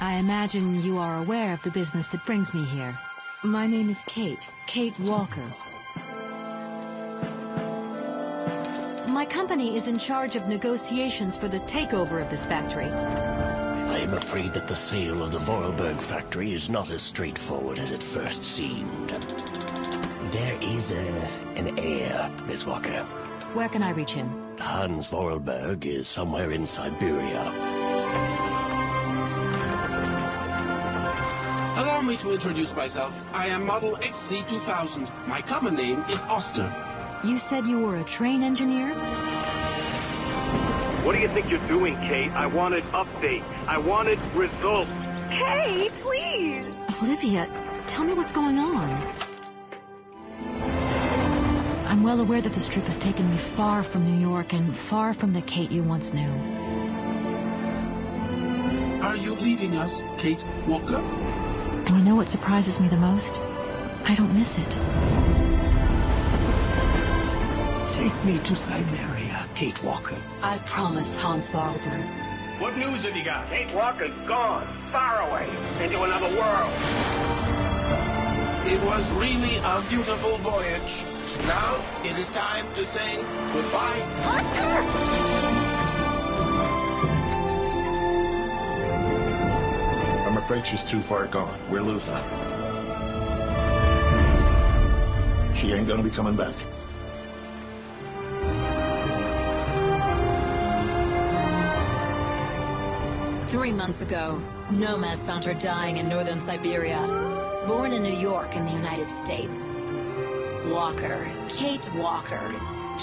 I imagine you are aware of the business that brings me here. My name is Kate Walker. My company is in charge of negotiations for the takeover of this factory. I am afraid that the sale of the Vorarlberg factory is not as straightforward as it first seemed. There is an heir, Miss Walker. Where can I reach him? Hans Vorarlberg is somewhere in Syberia. Allow me to introduce myself. I am Model XC2000. My common name is Oscar. You said you were a train engineer? What do you think you're doing, Kate? I wanted updates. I wanted results. Kate, please! Olivia, tell me what's going on. I'm well aware that this trip has taken me far from New York and far from the Kate you once knew. Are you leaving us, Kate Walker? And you know what surprises me the most? I don't miss it. Take me to Syberia, Kate Walker. I promise, Hans Vorarlberg. What news have you got? Kate Walker's gone, far away, into another world. It was really a beautiful voyage. Now it is time to say goodbye. Oscar! I'm afraid she's too far gone. We're losing her. She ain't gonna be coming back. Three months ago, nomads found her dying in northern Syberia. Born in New York in the United States. Walker. Kate Walker.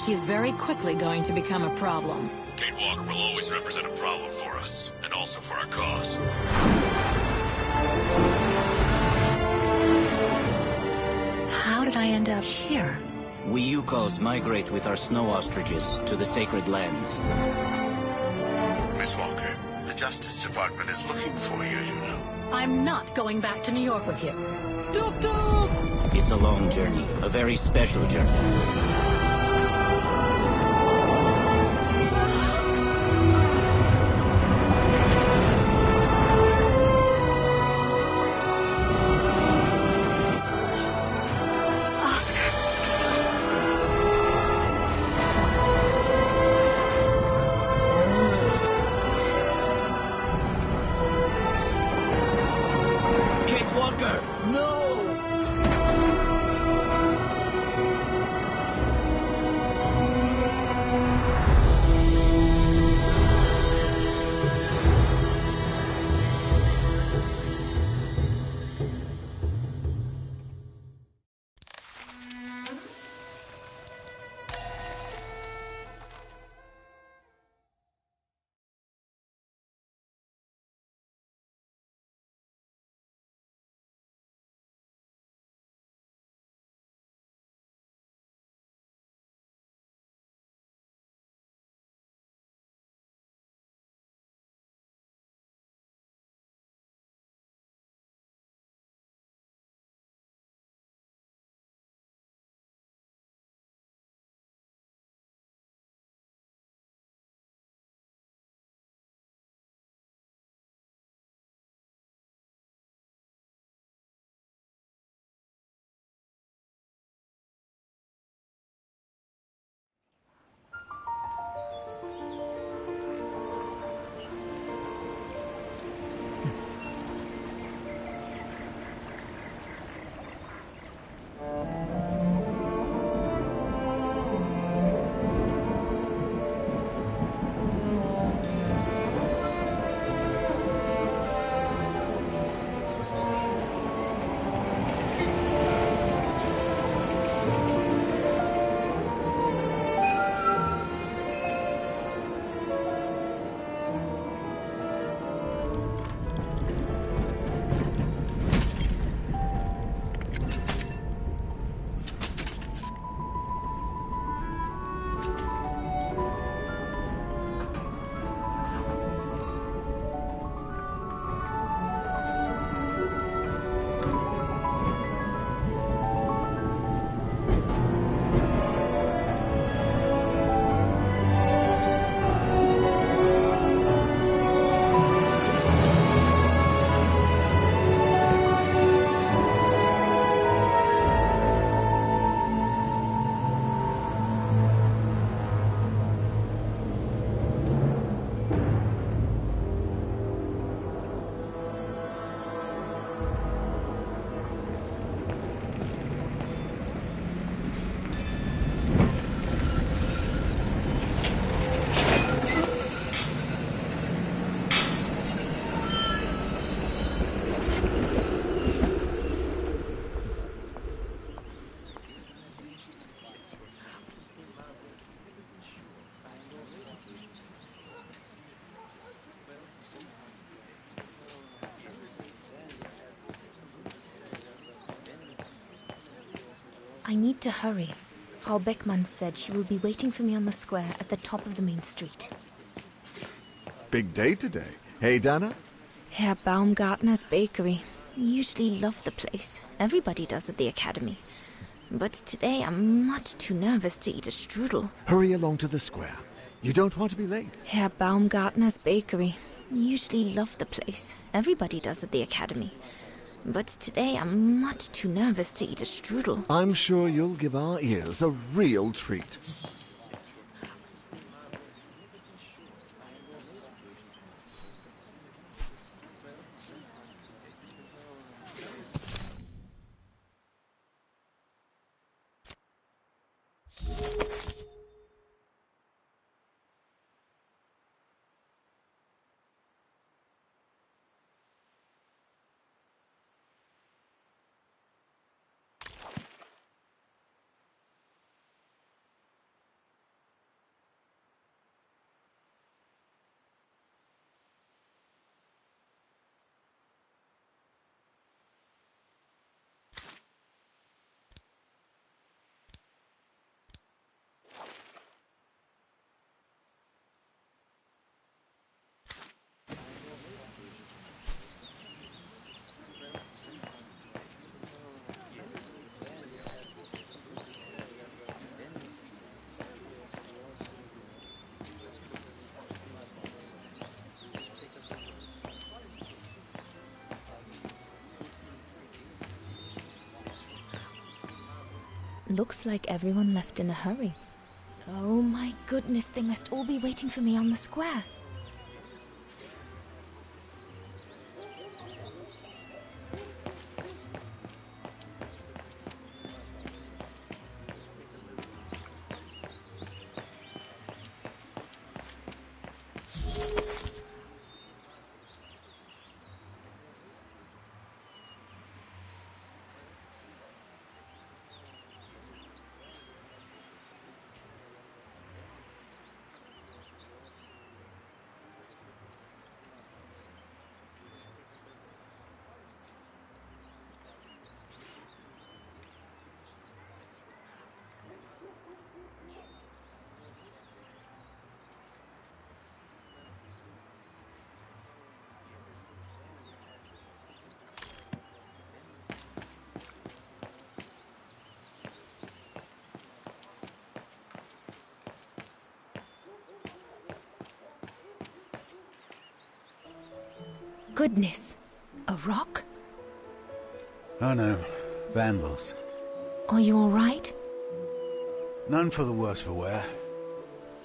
She's very quickly going to become a problem. Kate Walker will always represent a problem for us, and also for our cause. How did I end up here? We Yukos migrate with our snow ostriches to the sacred lands. Miss Walker, the Justice Department is looking for you, you know. I'm not going back to New York with you. It's a long journey, a very special journey. I need to hurry. Frau Beckmann said she will be waiting for me on the square at the top of the main street. Big day today. Hey, Dana? Herr Baumgartner's bakery. Usually love the place. Everybody does at the academy. But today I'm much too nervous to eat a strudel. Hurry along to the square. You don't want to be late. Herr Baumgartner's bakery. Usually love the place. Everybody does at the academy. But today I'm much too nervous to eat a strudel. I'm sure you'll give our ears a real treat. Looks like everyone left in a hurry. Oh my goodness, they must all be waiting for me on the square. Goodness, a rock? Oh no, vandals. Are you all right? None for the worse for wear.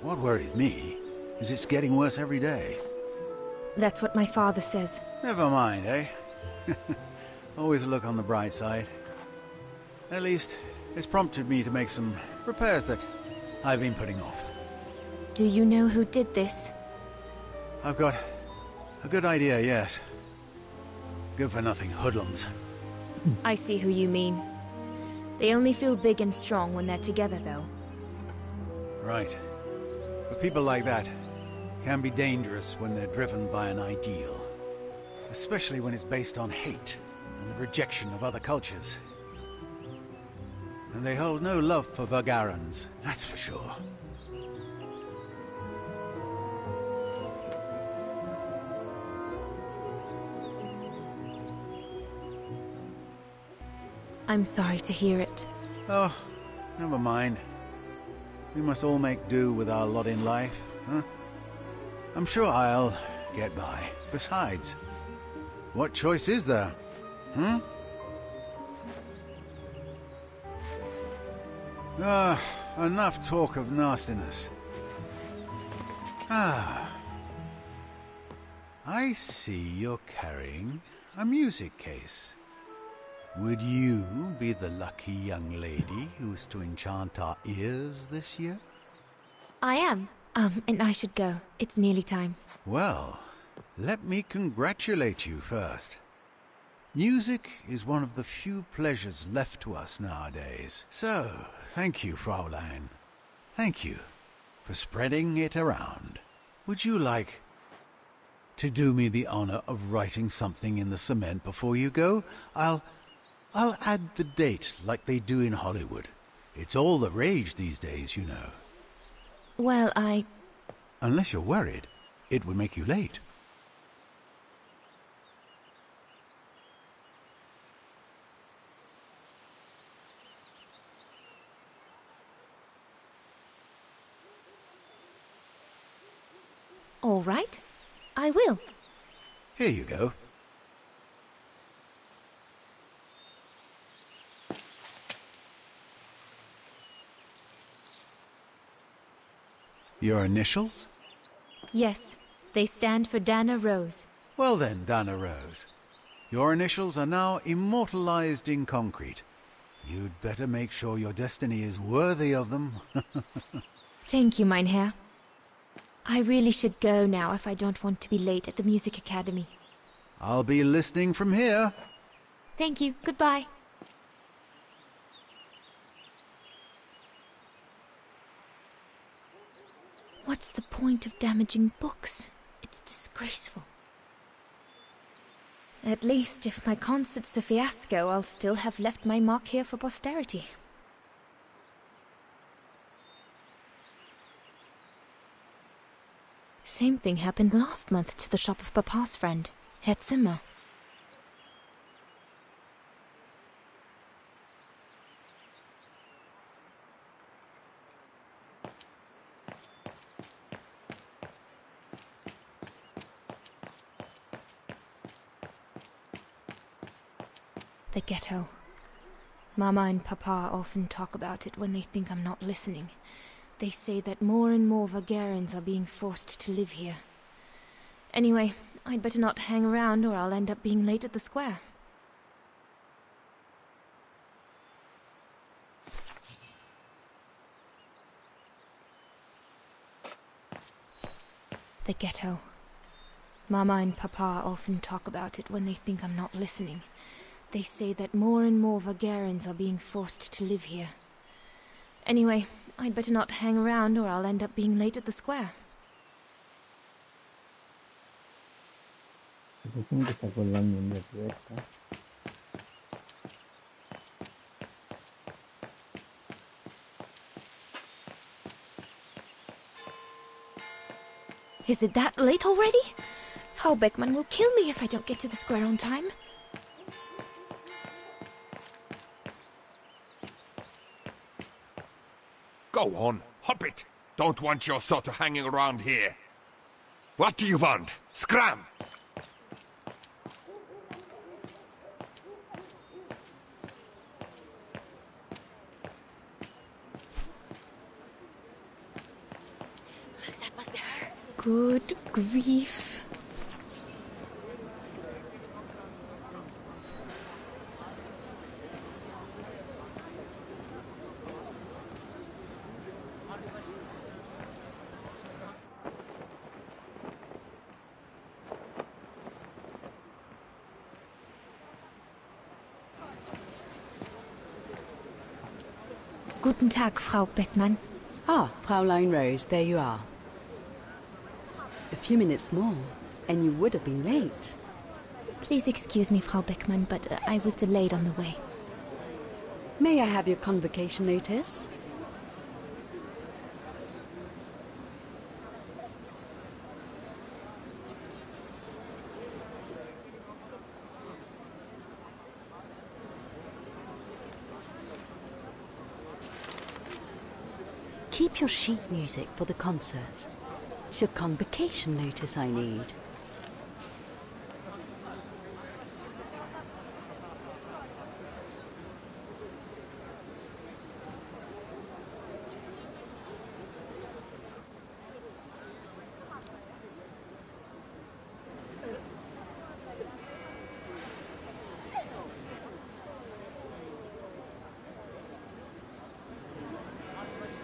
What worries me is it's getting worse every day. That's what my father says. Never mind, eh? Always look on the bright side. At least, it's prompted me to make some repairs that I've been putting off. Do you know who did this? I've got a good idea, yes. Good-for-nothing hoodlums. I see who you mean. They only feel big and strong when they're together, though. Right. But people like that can be dangerous when they're driven by an ideal. Especially when it's based on hate and the rejection of other cultures. And they hold no love for Vagarans, that's for sure. I'm sorry to hear it. Oh, never mind. We must all make do with our lot in life, huh? I'm sure I'll get by. Besides, what choice is there? Hmm? Enough talk of nastiness. I see you're carrying a music case. Would you be the lucky young lady who's to enchant our ears this year? I am. And I should go. It's nearly time. Well, let me congratulate you first. Music is one of the few pleasures left to us nowadays. So, thank you, Fraulein. Thank you for spreading it around. Would you like to do me the honor of writing something in the cement before you go? I'll I'll add the date like they do in Hollywood. It's all the rage these days, you know. Well, Unless you're worried, it would make you late. all right. I will. Here you go. Your initials? Yes, they stand for Dana Rose. Well then, Dana Rose. Your initials are now immortalized in concrete. You'd better make sure your destiny is worthy of them. Thank you, mein Herr. I really should go now if I don't want to be late at the Music Academy. I'll be listening from here. Thank you. Goodbye. What's the point of damaging books? It's disgraceful. At least, if my concert's a fiasco, I'll still have left my mark here for posterity. Same thing happened last month to the shop of Papa's friend, Herr Zimmer. The ghetto. Mama and Papa often talk about it when they think I'm not listening. They say that more and more Vagarians are being forced to live here. Anyway, I'd better not hang around or I'll end up being late at the square. The ghetto. Mama and Papa often talk about it when they think I'm not listening. They say that more and more Vagarians are being forced to live here. Anyway, I'd better not hang around or I'll end up being late at the square. Is it that late already? Frau Beckmann will kill me if I don't get to the square on time. Go on, hop it! Don't want your sort of hanging around here. What do you want? Scram! That must be her. Good grief. Guten Tag, Frau Beckmann. Ah, Fräulein Rose, there you are. A few minutes more, and you would have been late. Please excuse me, Frau Beckmann, but I was delayed on the way. May I have your convocation notice? Keep your sheet music for the concert. It's your convocation notice I need.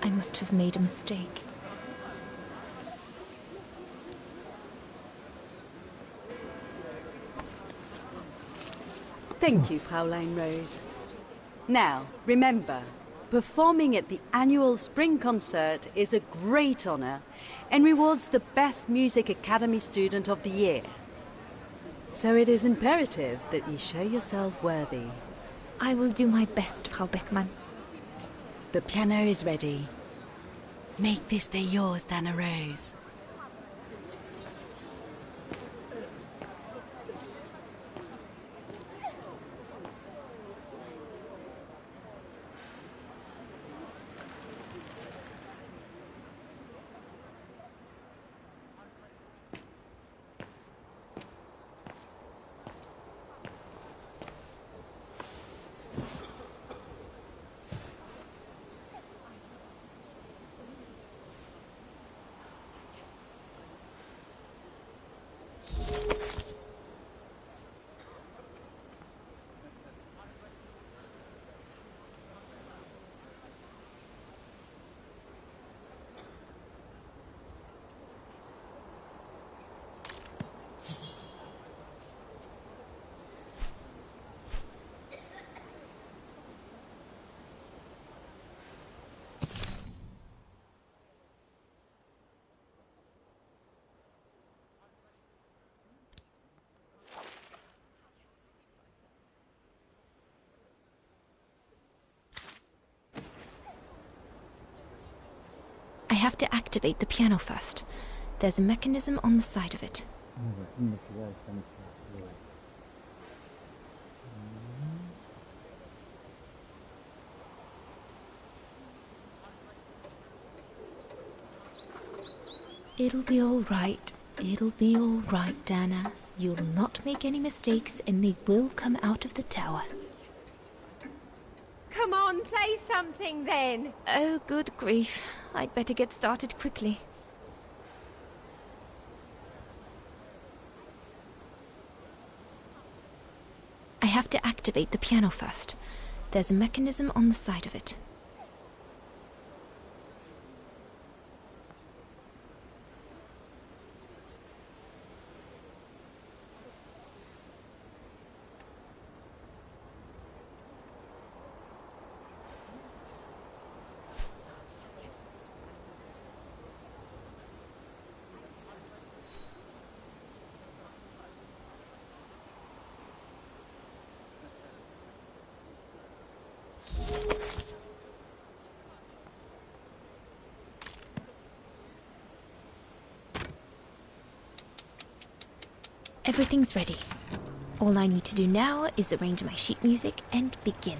I must have made a mistake. Thank you, Fräulein Rose. Now, remember, performing at the annual spring concert is a great honor and rewards the best Music Academy student of the year. So it is imperative that you show yourself worthy. I will do my best, Frau Beckmann. The piano is ready. Make this day yours, Dana Rose. I have to activate the piano first. There's a mechanism on the side of it. It'll be all right. It'll be all right, Dana. You'll not make any mistakes, and they will come out of the tower. Come on, play something then. Oh, good grief. I'd better get started quickly. I have to activate the piano first. There's a mechanism on the side of it. Everything's ready. All I need to do now is arrange my sheet music and begin.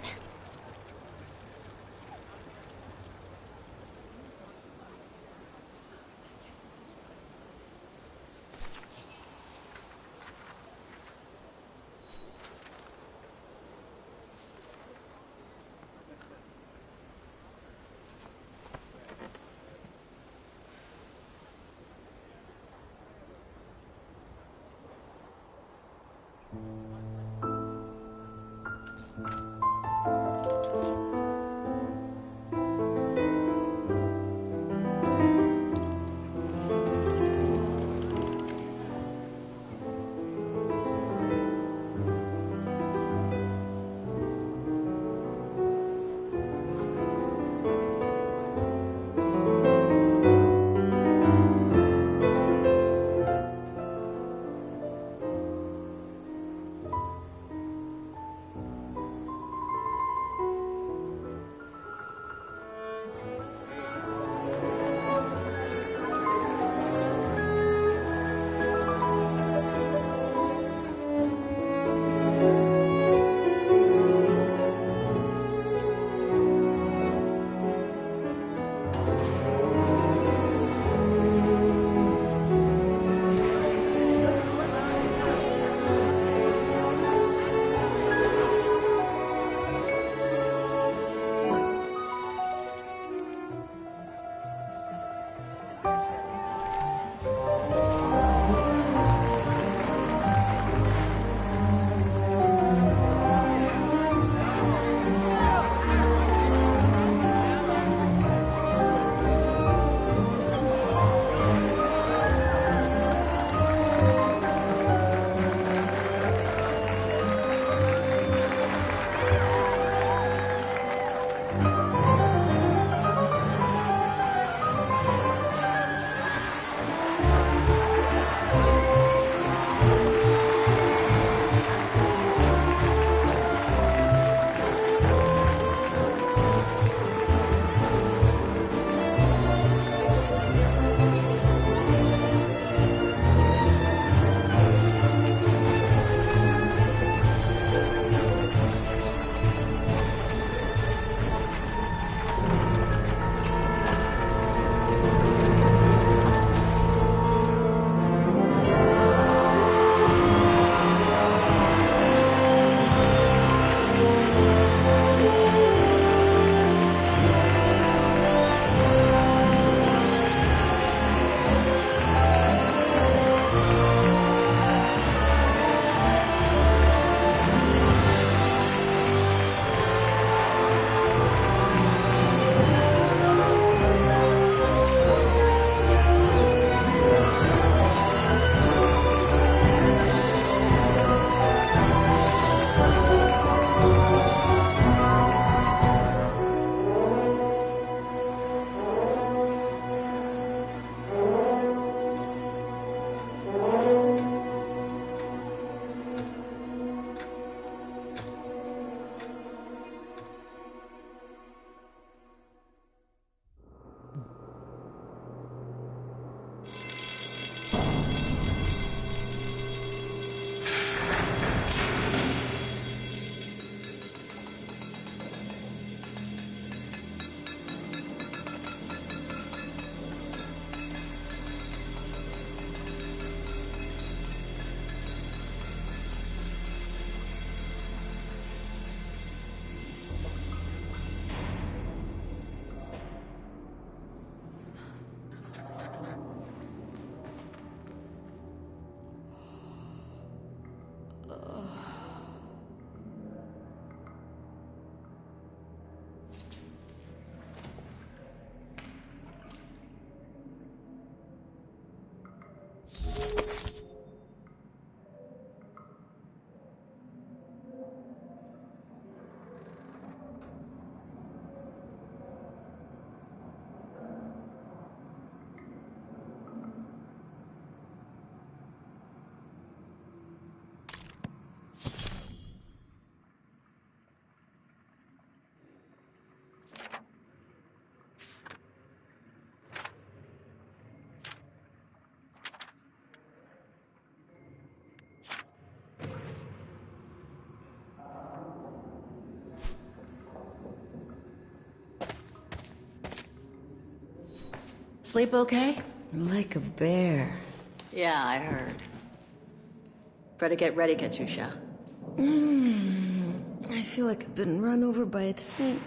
Sleep okay? Like a bear. Yeah, I heard. Better get ready, Katyusha. I feel like I've been run over by a tank.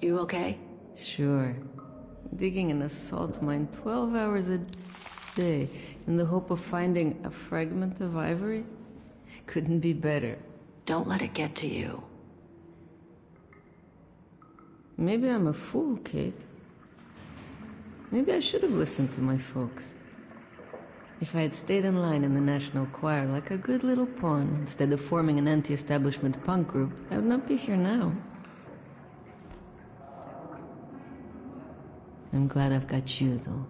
You okay? Sure. Digging an assault mine 12 hours a day in the hope of finding a fragment of ivory? Couldn't be better. Don't let it get to you. Maybe I'm a fool, Kate. Maybe I should have listened to my folks. If I had stayed in line in the National Choir like a good little pawn, instead of forming an anti-establishment punk group, I would not be here now. I'm glad I've got you, though.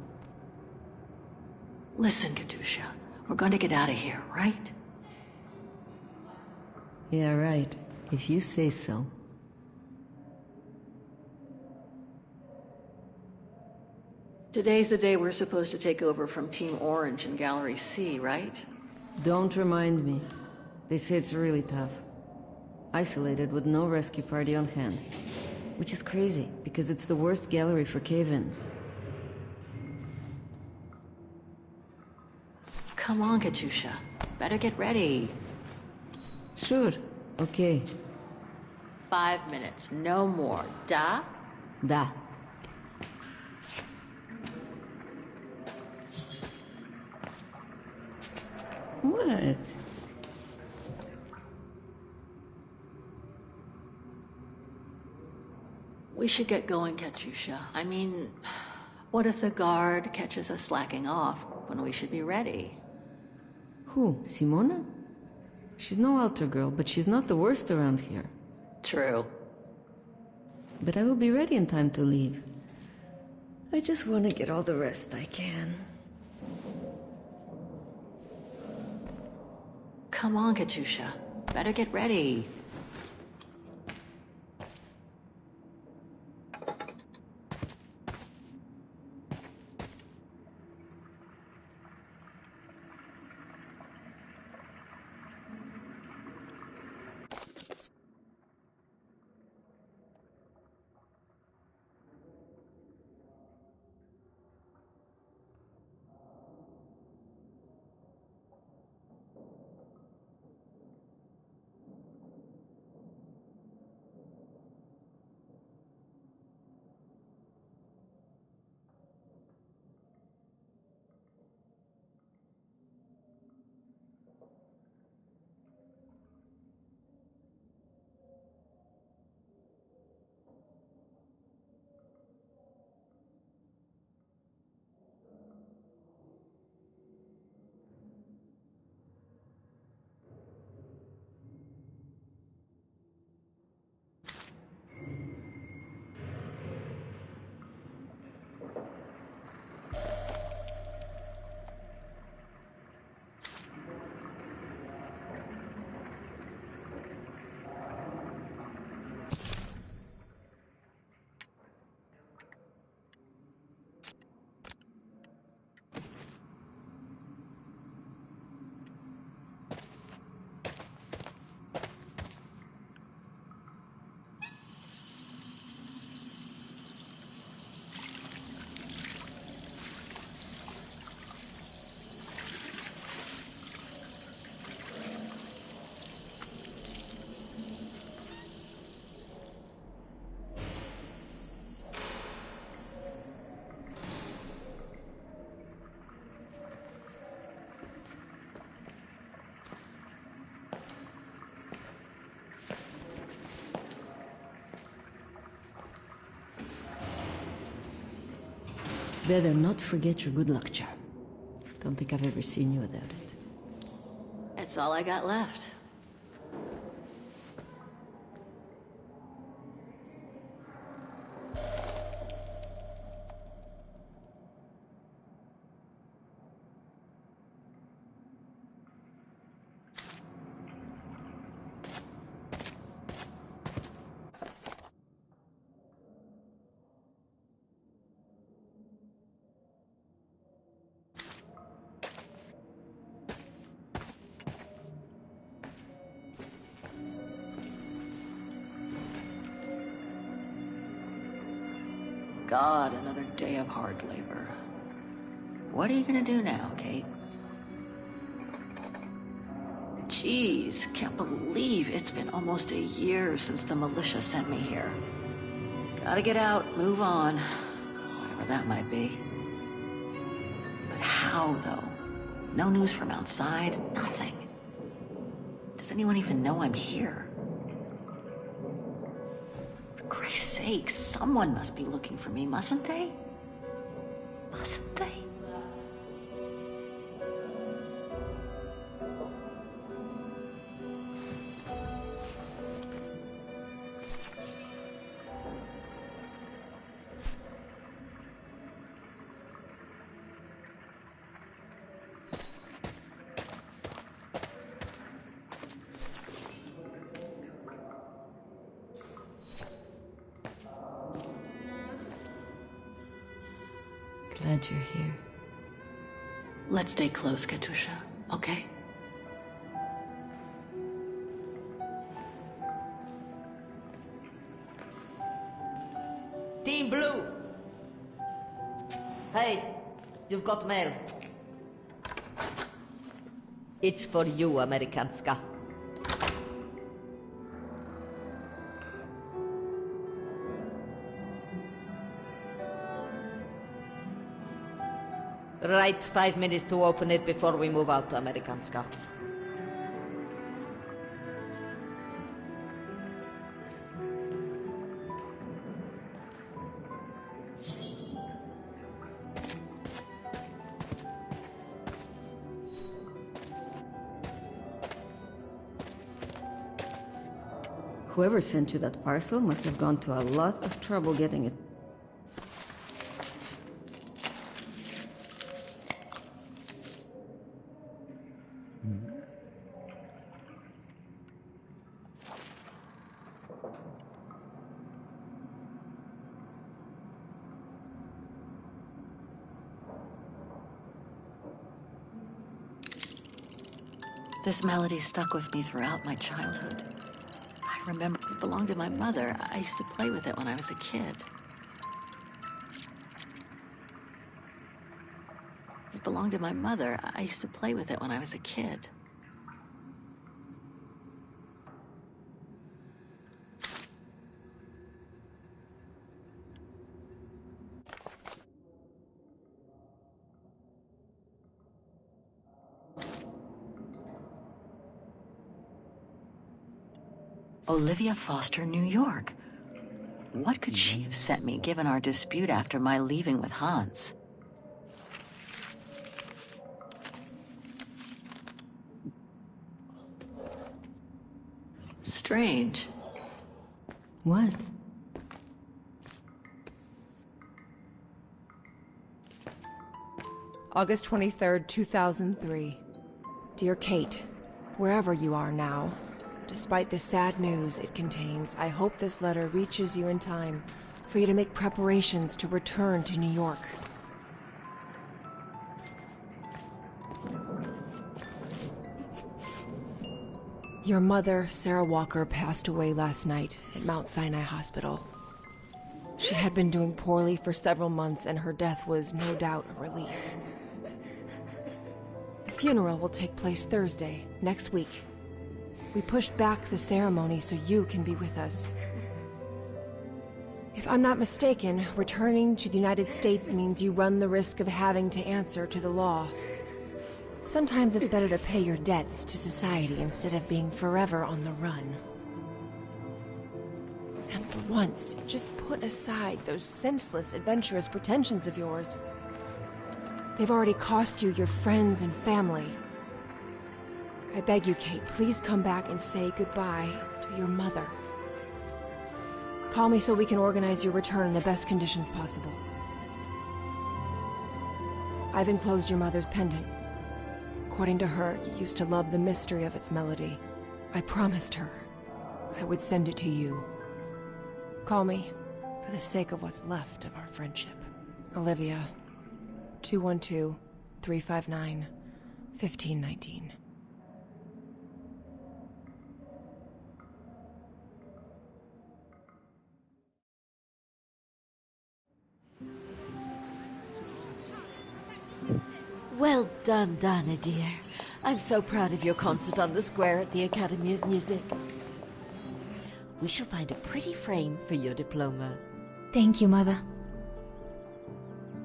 Listen, Katyusha. We're going to get out of here, right? Yeah, right. If you say so. Today's the day we're supposed to take over from Team Orange in Gallery C, right? Don't remind me. They say it's really tough. Isolated with no rescue party on hand. Which is crazy, because it's the worst gallery for cave-ins. Come on, Katyusha. Better get ready. Sure. Okay. 5 minutes, no more. Da? Da. What? We should get going, Katyusha. I mean, what if the guard catches us slacking off when we should be ready? Who? Simona? She's no altar girl, but she's not the worst around here. True. But I will be ready in time to leave. I just want to get all the rest I can. Come on, Katyusha. Better get ready. better not forget your good luck charm. Don't think I've ever seen you without it. It's all I got left. God, another day of hard labor. What are you gonna do now, Kate? Jeez, can't believe it's been almost a year since the militia sent me here. Gotta get out, move on, whatever that might be. But how, though? No news from outside, nothing. Does anyone even know I'm here? For Christ's sake, someone must be looking for me, mustn't they? Mustn't they? Glad you're here. Let's stay close, Katusha, okay? Team Blue! Hey, you've got mail. It's for you, Amerikanska. Right, 5 minutes to open it before we move out to Amerikanska. Whoever sent you that parcel must have gone to a lot of trouble getting it. This melody stuck with me throughout my childhood. I remember it belonged to my mother. I used to play with it when I was a kid. It belonged to my mother. I used to play with it when I was a kid. Olivia Foster, New York. What could she have sent me given our dispute after my leaving with Hans? Strange. What? August 23rd, 2003. Dear Kate, wherever you are now, despite the sad news it contains, I hope this letter reaches you in time for you to make preparations to return to New York. Your mother, Sarah Walker, passed away last night at Mount Sinai Hospital. She had been doing poorly for several months, and her death was no doubt a release. The funeral will take place Thursday, next week. We pushed back the ceremony so you can be with us. If I'm not mistaken, returning to the United States means you run the risk of having to answer to the law. Sometimes it's better to pay your debts to society instead of being forever on the run. And for once, just put aside those senseless, adventurous pretensions of yours. They've already cost you your friends and family. I beg you, Kate, please come back and say goodbye to your mother. Call me so we can organize your return in the best conditions possible. I've enclosed your mother's pendant. According to her, you used to love the mystery of its melody. I promised her I would send it to you. Call me, for the sake of what's left of our friendship. Olivia, 212-359-1519. Well done, Donna, dear. I'm so proud of your concert on the square at the Academy of Music. We shall find a pretty frame for your diploma. Thank you, Mother.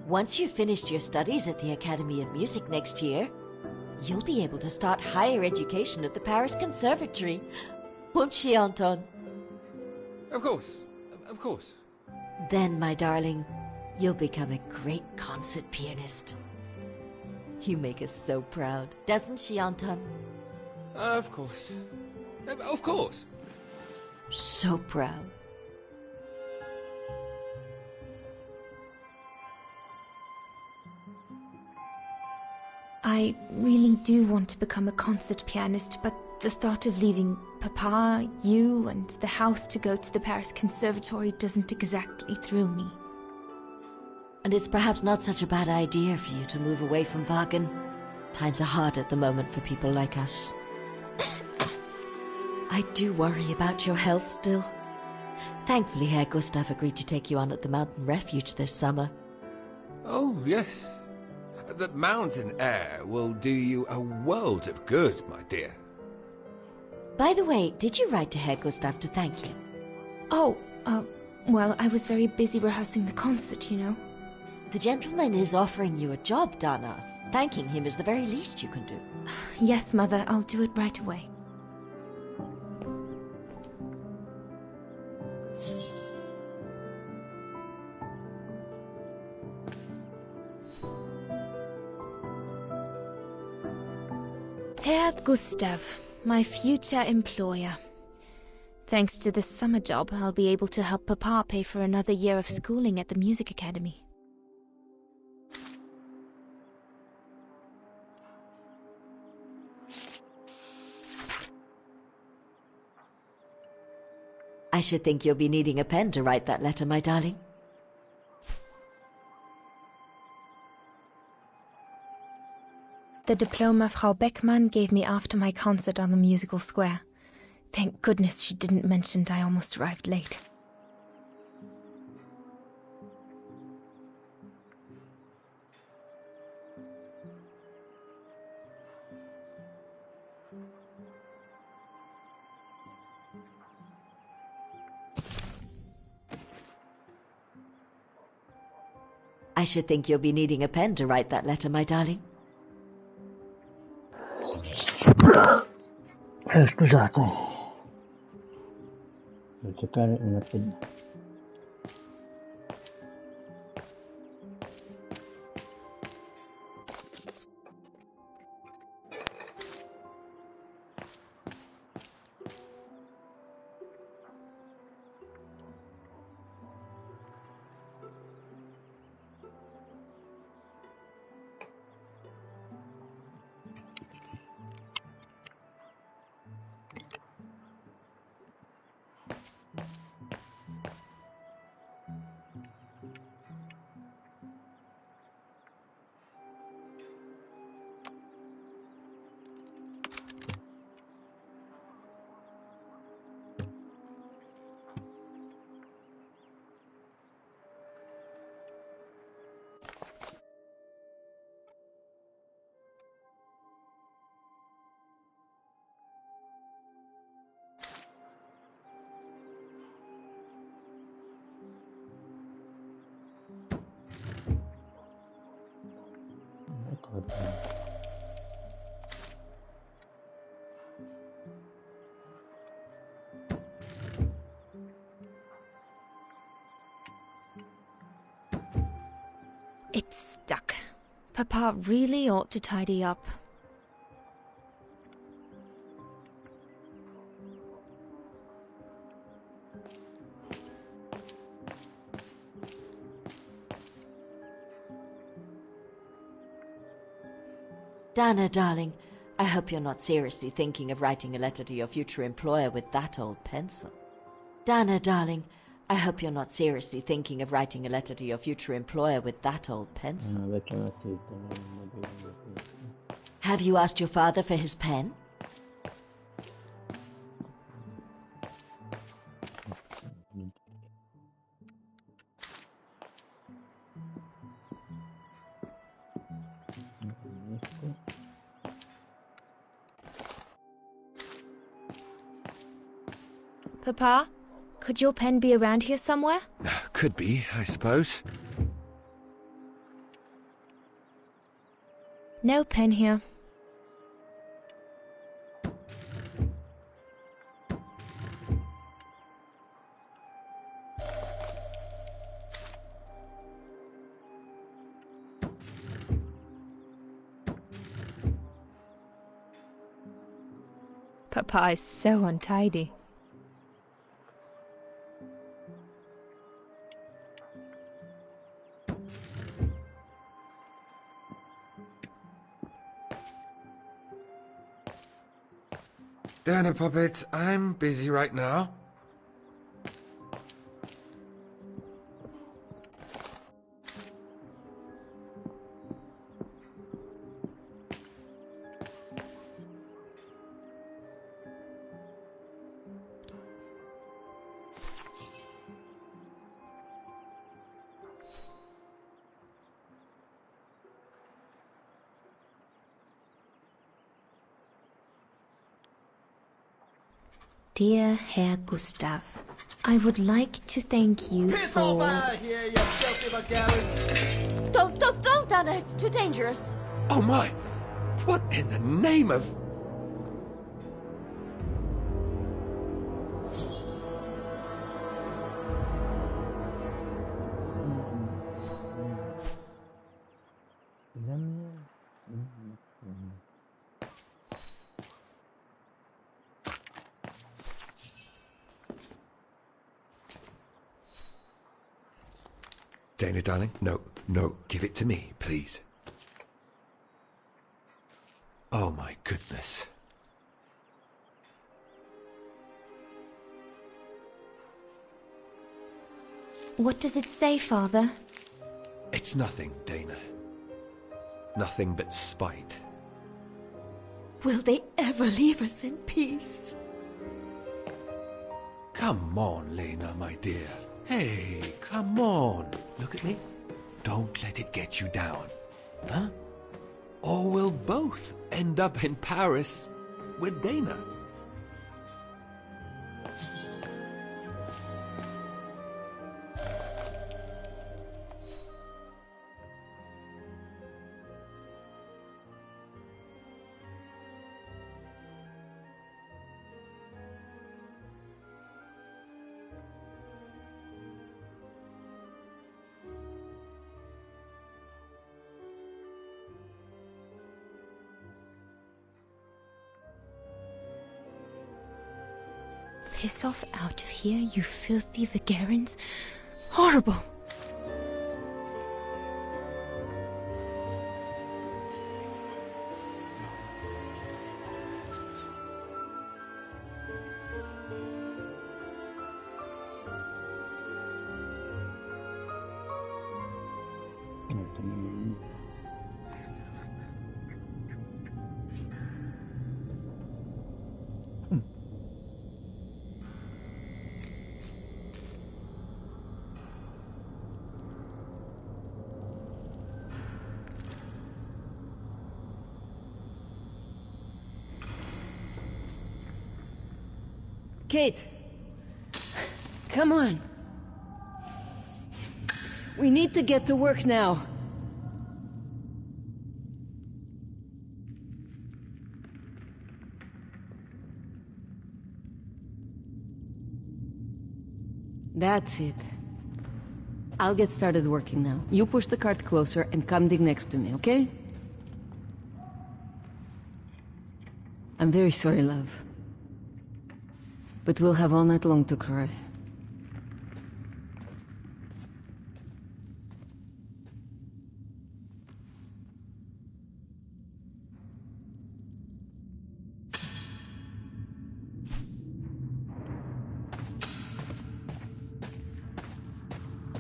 Once you've finished your studies at the Academy of Music next year, you'll be able to start higher education at the Paris Conservatory. Won't she, Anton? Of course. Of course. Then, my darling, you'll become a great concert pianist. You make us so proud, doesn't she, Anton? Of course. Of course. So proud. I really do want to become a concert pianist, but the thought of leaving Papa, you, and the house to go to the Paris Conservatory doesn't exactly thrill me. And it's perhaps not such a bad idea for you to move away from Wagen. Times are hard at the moment for people like us. I do worry about your health still. Thankfully, Herr Gustav agreed to take you on at the mountain refuge this summer. Oh, yes. The mountain air will do you a world of good, my dear. By the way, did you write to Herr Gustav to thank him? Oh, well, I was very busy rehearsing the concert, you know. The gentleman is offering you a job, Donna. Thanking him is the very least you can do. Yes, Mother, I'll do it right away. Herr Gustav, my future employer. Thanks to this summer job, I'll be able to help Papa pay for another year of schooling at the music academy. I should think you'll be needing a pen to write that letter, my darling. The diploma Frau Beckmann gave me after my concert on the musical square. Thank goodness she didn't mention I almost arrived late. I should think you'll be needing a pen to write that letter, my darling. Scusate, devo cercare una penna. It's stuck. Papa really ought to tidy up. Dana, darling, I hope you're not seriously thinking of writing a letter to your future employer with that old pencil. Dana, darling, I hope you're not seriously thinking of writing a letter to your future employer with that old pencil. Have you asked your father for his pen? Papa, could your pen be around here somewhere? Could be, I suppose. No pen here. Papa is so untidy. Dana Puppet, I'm busy right now. Dear Herr Gustav, I would like to thank you for... Here, you filthy Bulgarian! Don't, Dana, it's too dangerous. Oh my! What in the name of... Dana, darling, no, give it to me, please. Oh my goodness. What does it say, Father? It's nothing, Dana. Nothing but spite. Will they ever leave us in peace? Come on, Lena, my dear. Hey, come on. Look at me. Don't let it get you down. Huh? Or we'll both end up in Paris with Dana. Piss off out of here, you filthy Vagarans. Horrible! Kate! Come on! We need to get to work now. That's it. I'll get started working now. You push the cart closer and come dig next to me, okay? I'm very sorry, love. But we'll have all night long to cry.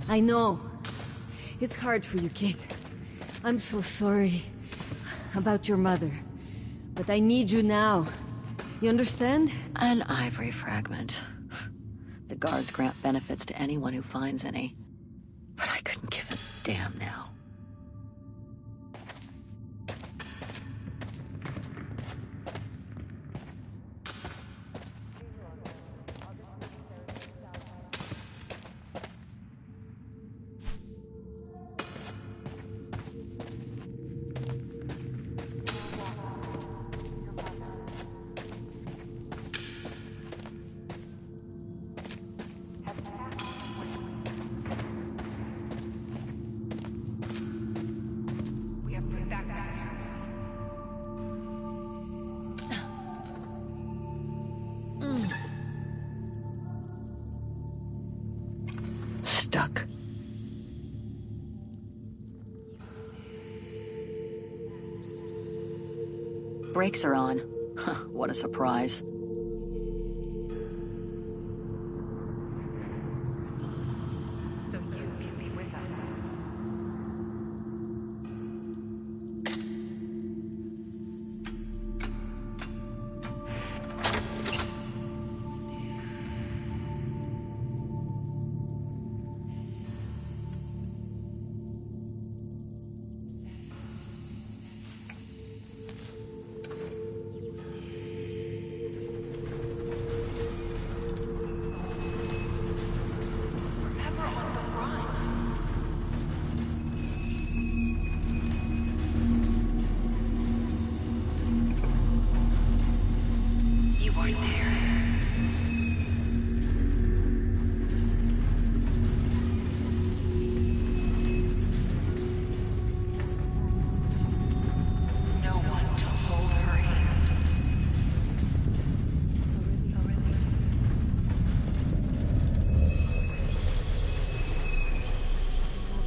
I know. It's hard for you, Kate. I'm so sorry about your mother. But I need you now. You understand? An ivory fragment. The guards grant benefits to anyone who finds any. But I couldn't give a damn now. Stuck. Brakes are on. Huh, what a surprise.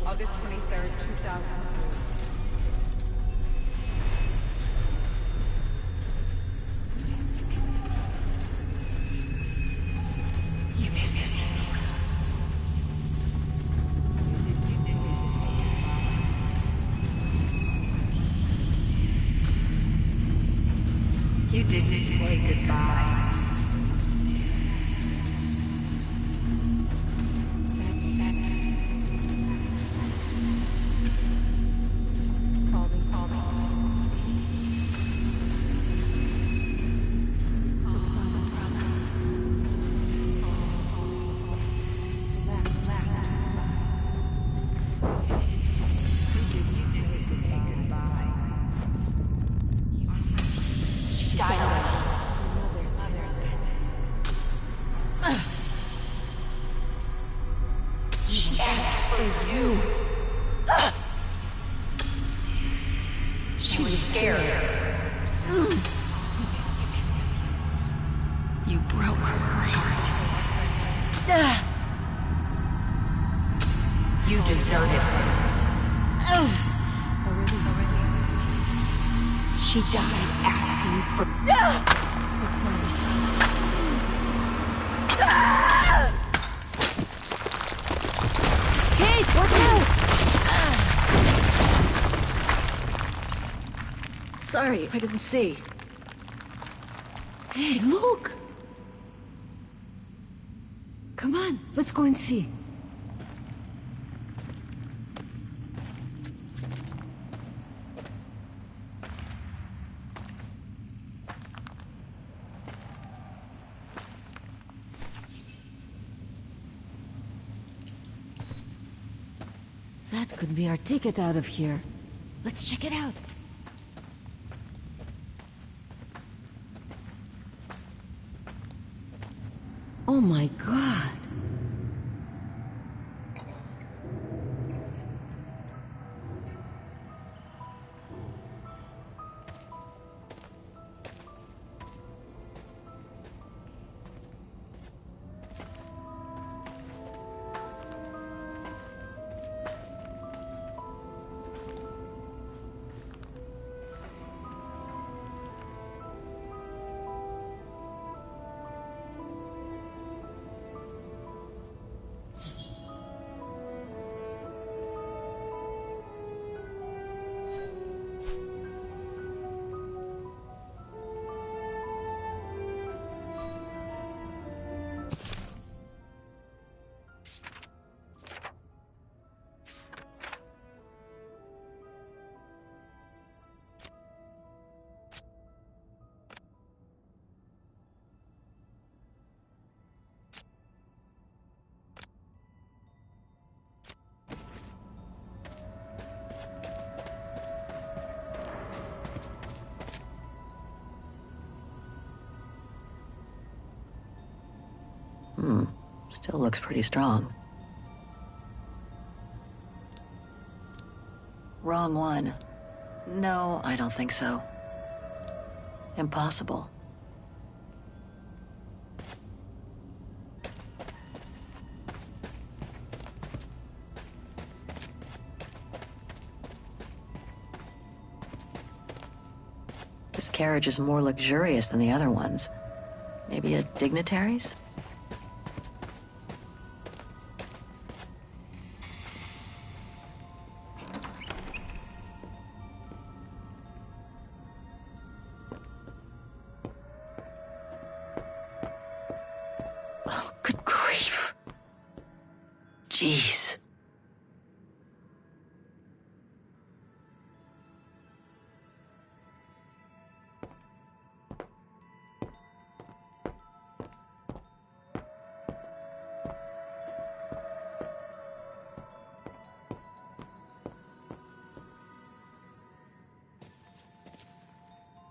August 23rd, 2003. You missed it. You didn't say goodbye. She asked for you. She was scared. You broke her heart. You deserted her. She died asking for... Kate, watch out! Sorry, I didn't see. Hey, look! Come on, let's go and see. That could be our ticket out of here. Let's check it out. Oh my god. Still looks pretty strong. Wrong one. No, I don't think so. Impossible. This carriage is more luxurious than the other ones. Maybe a dignitary's? Oh, good grief. Jeez.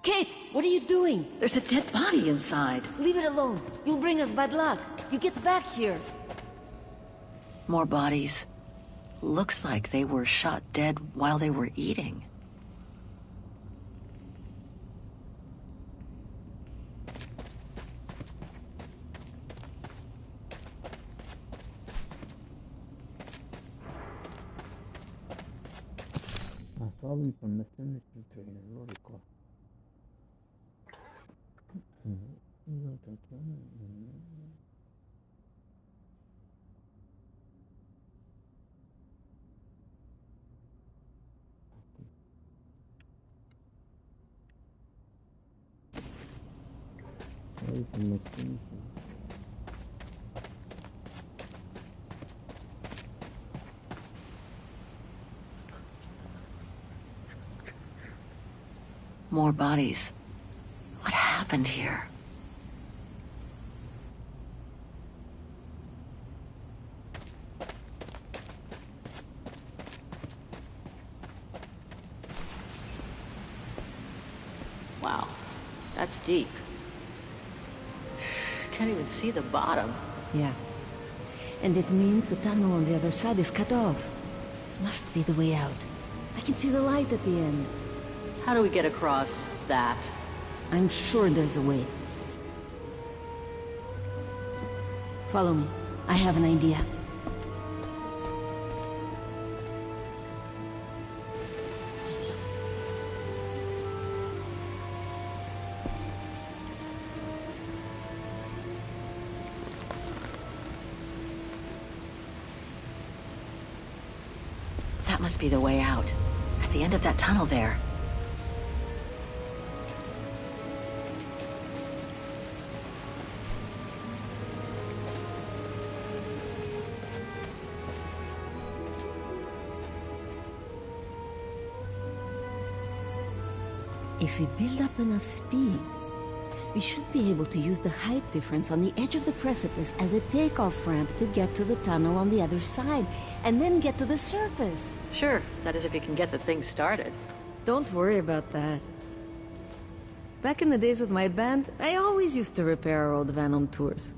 Kate, what are you doing? There's a dead body inside. Leave it alone. You'll bring us bad luck. You get back here. More bodies. Looks like they were shot dead while they were eating. أصابني فمثلني في الورقة. More bodies. What happened here? Wow, that's deep. Can't even see the bottom. Yeah. And it means the tunnel on the other side is cut off. Must be the way out. I can see the light at the end. How do we get across that? I'm sure there's a way. Follow me. I have an idea. That must be the way out. At the end of that tunnel there. If we build up enough speed, we should be able to use the height difference on the edge of the precipice as a takeoff ramp to get to the tunnel on the other side, and then get to the surface. Sure, that is if you can get the thing started. Don't worry about that. Back in the days with my band, I always used to repair our old van on tours.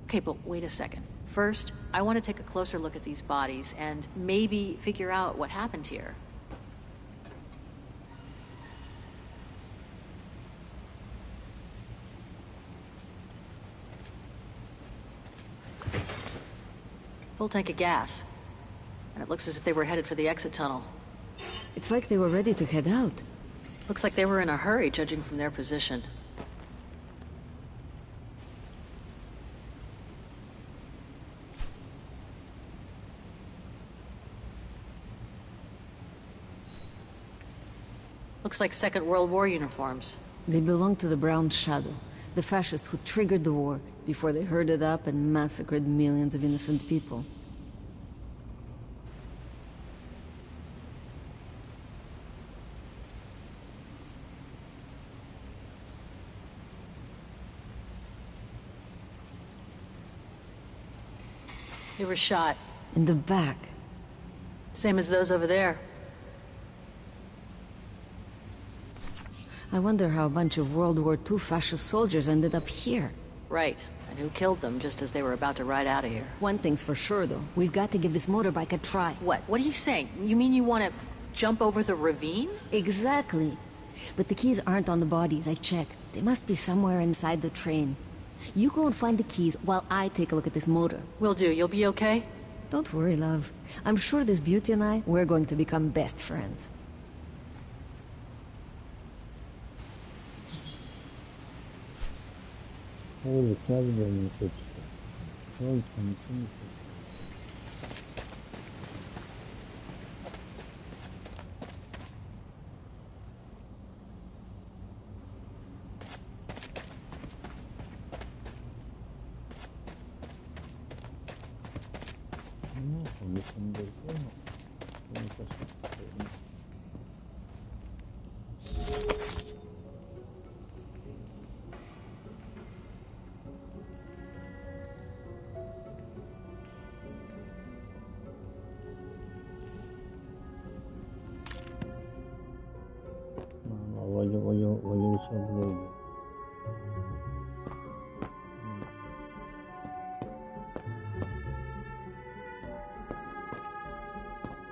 Okay, but wait a second. First, I want to take a closer look at these bodies and maybe figure out what happened here. Full tank of gas. And it looks as if they were headed for the exit tunnel. It's like they were ready to head out. Looks like they were in a hurry, judging from their position. Looks like Second World War uniforms. They belong to the Brown Shadow, the fascists who triggered the war before they herded up and massacred millions of innocent people. They were shot. In the back. Same as those over there. I wonder how a bunch of World War II fascist soldiers ended up here. Right. And who killed them just as they were about to ride out of here? One thing's for sure, though. We've got to give this motorbike a try. What? What are you saying? You mean you want to jump over the ravine? Exactly. But the keys aren't on the bodies, I checked. They must be somewhere inside the train. You go and find the keys while I take a look at this motor. Will do. You'll be okay? Don't worry, love. I'm sure this beauty and I, we're going to become best friends. Holy Syberia seçti. Holy Syberia. Ну, если не дома, то не совсем. Voglio risolvere.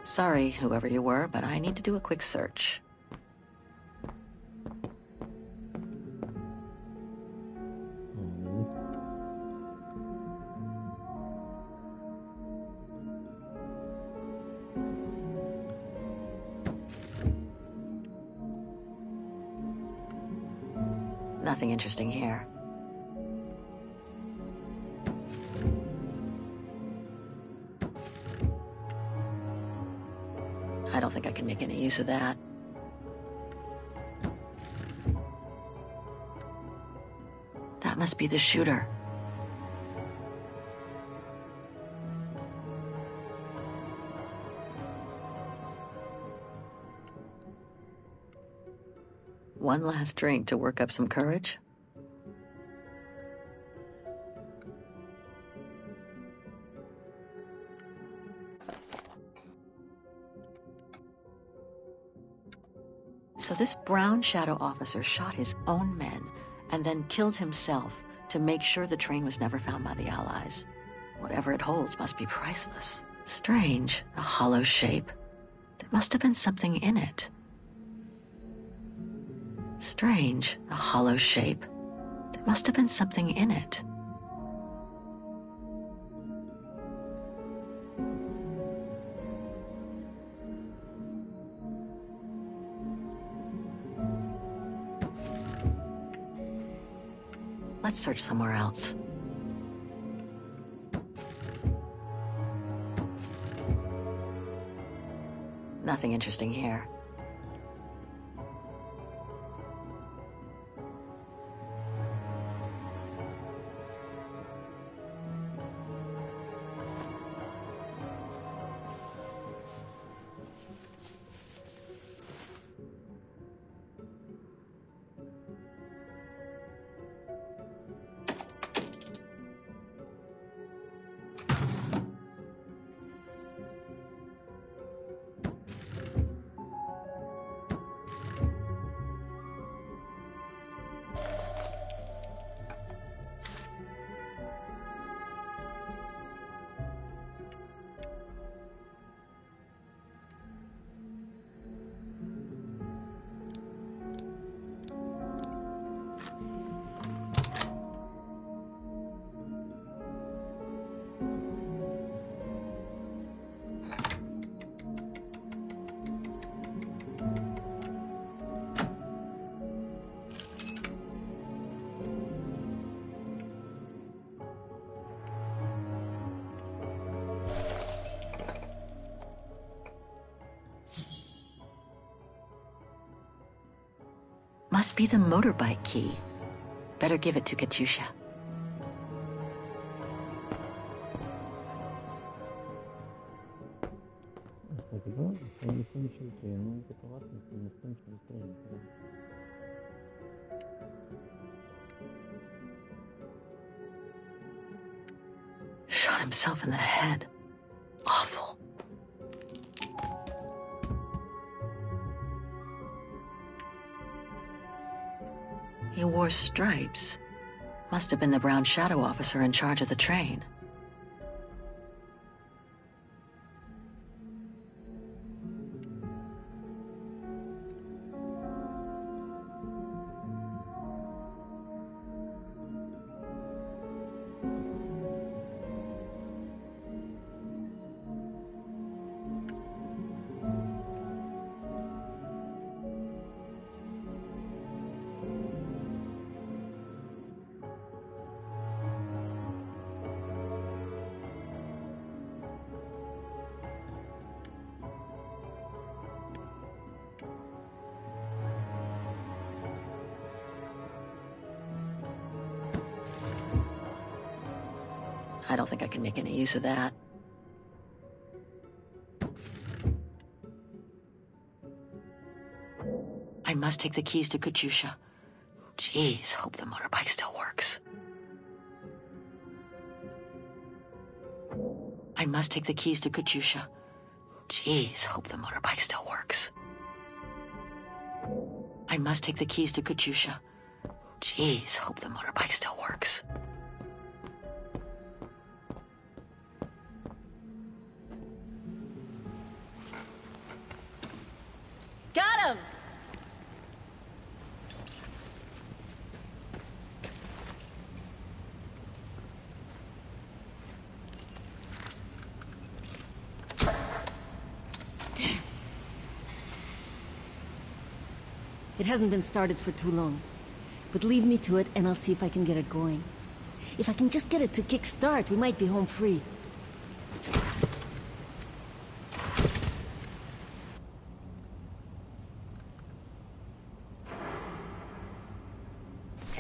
Sorry, whoever you were, but I need to do a quick search. Nothing interesting here. I don't think I can make any use of that. That must be the shooter. One last drink to work up some courage? So this Brown Shadow officer shot his own men and then killed himself to make sure the train was never found by the Allies. Whatever it holds must be priceless. Strange, a hollow shape. There must have been something in it. Strange, a hollow shape. There must have been something in it. Let's search somewhere else. Nothing interesting here. Must be the motorbike key. Better give it to Katusha. Shot himself in the head. Awful. He wore stripes. Must have been the Brown Shadow officer in charge of the train. I don't think I can make any use of that. I must take the keys to Katyusha. Jeez, hope the motorbike still works. I must take the keys to Katyusha. Jeez, hope the motorbike still works. I must take the keys to Katyusha. Jeez, hope the motorbike still works. Got him! Damn. It hasn't been started for too long. But leave me to it and I'll see if I can get it going. If I can just get it to kick-start, we might be home free.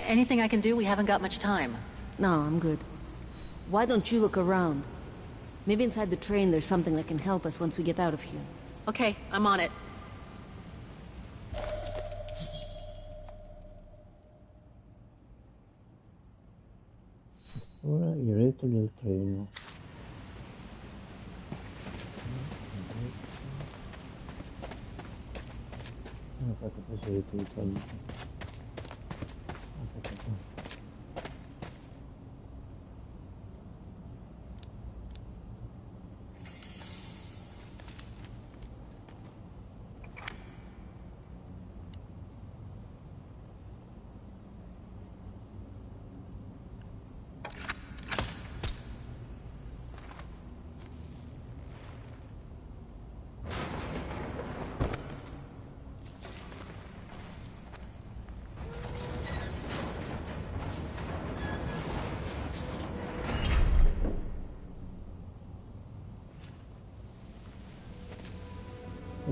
Anything I can do? We haven't got much time. No, I'm good. Why don't you look around? Maybe inside the train there's something that can help us once we get out of here. Okay, I'm on it. Ora il retro del treno. Ho fatto piacere tu quando...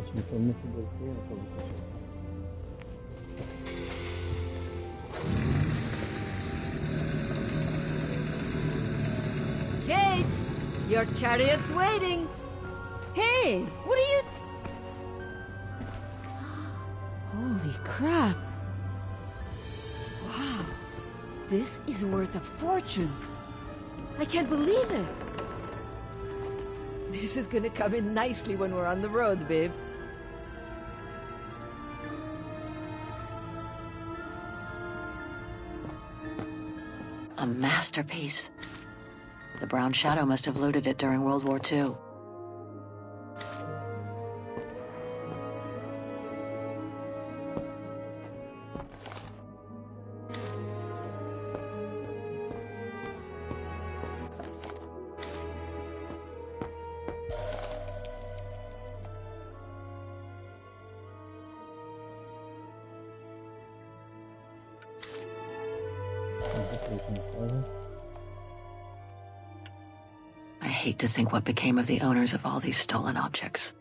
Ci permette del tempo. Kate! Your chariot's waiting! Hey! What are you... Holy crap! Wow! This is worth a fortune! I can't believe it! This is gonna come in nicely when we're on the road, babe. A masterpiece. The Brown Shadow must have loaded it during World War II. I hate to think what became of the owners of all these stolen objects.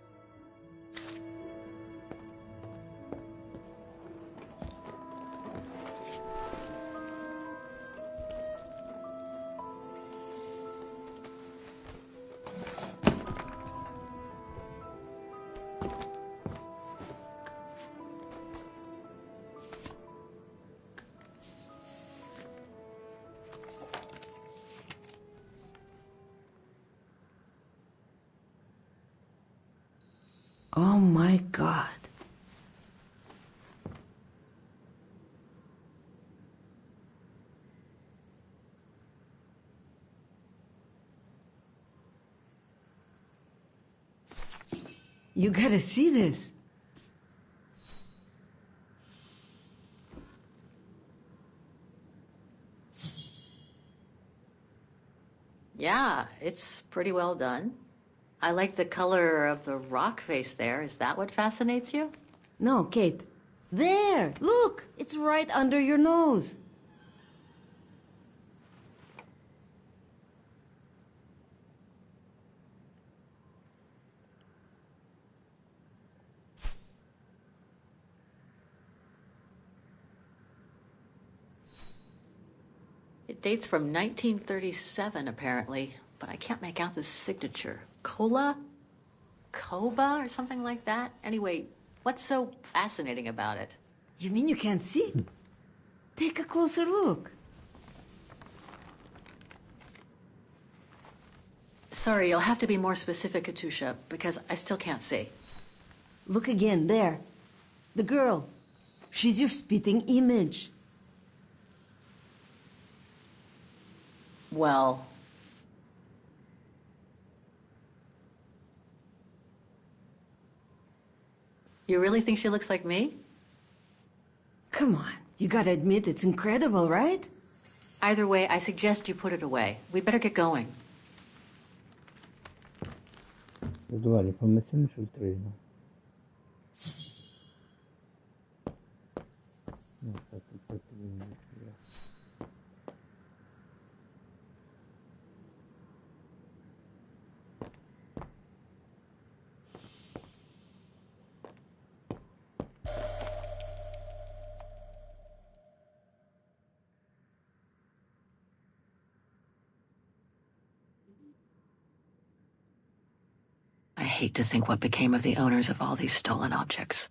Oh my God. You gotta see this. Yeah, it's pretty well done. I like the color of the rock face there. Is that what fascinates you? No, Kate. There! Look! It's right under your nose. It dates from 1937, apparently, but I can't make out the signature. Cola? Koba or something like that? Anyway, what's so fascinating about it? You mean you can't see? Take a closer look. Sorry, you'll have to be more specific, Katusha, because I still can't see. Look again, there. The girl. She's your spitting image. Well... You really think she looks like me? Come on, you gotta admit it's incredible, right? Either way, I suggest you put it away. We'd better get going. Dove li fa messione sul treno? No, aspetta, il pezzo di musica. I hate to think what became of the owners of all these stolen objects.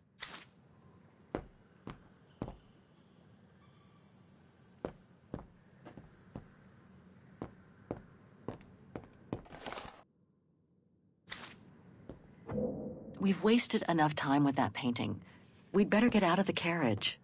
We've wasted enough time with that painting. We'd better get out of the carriage.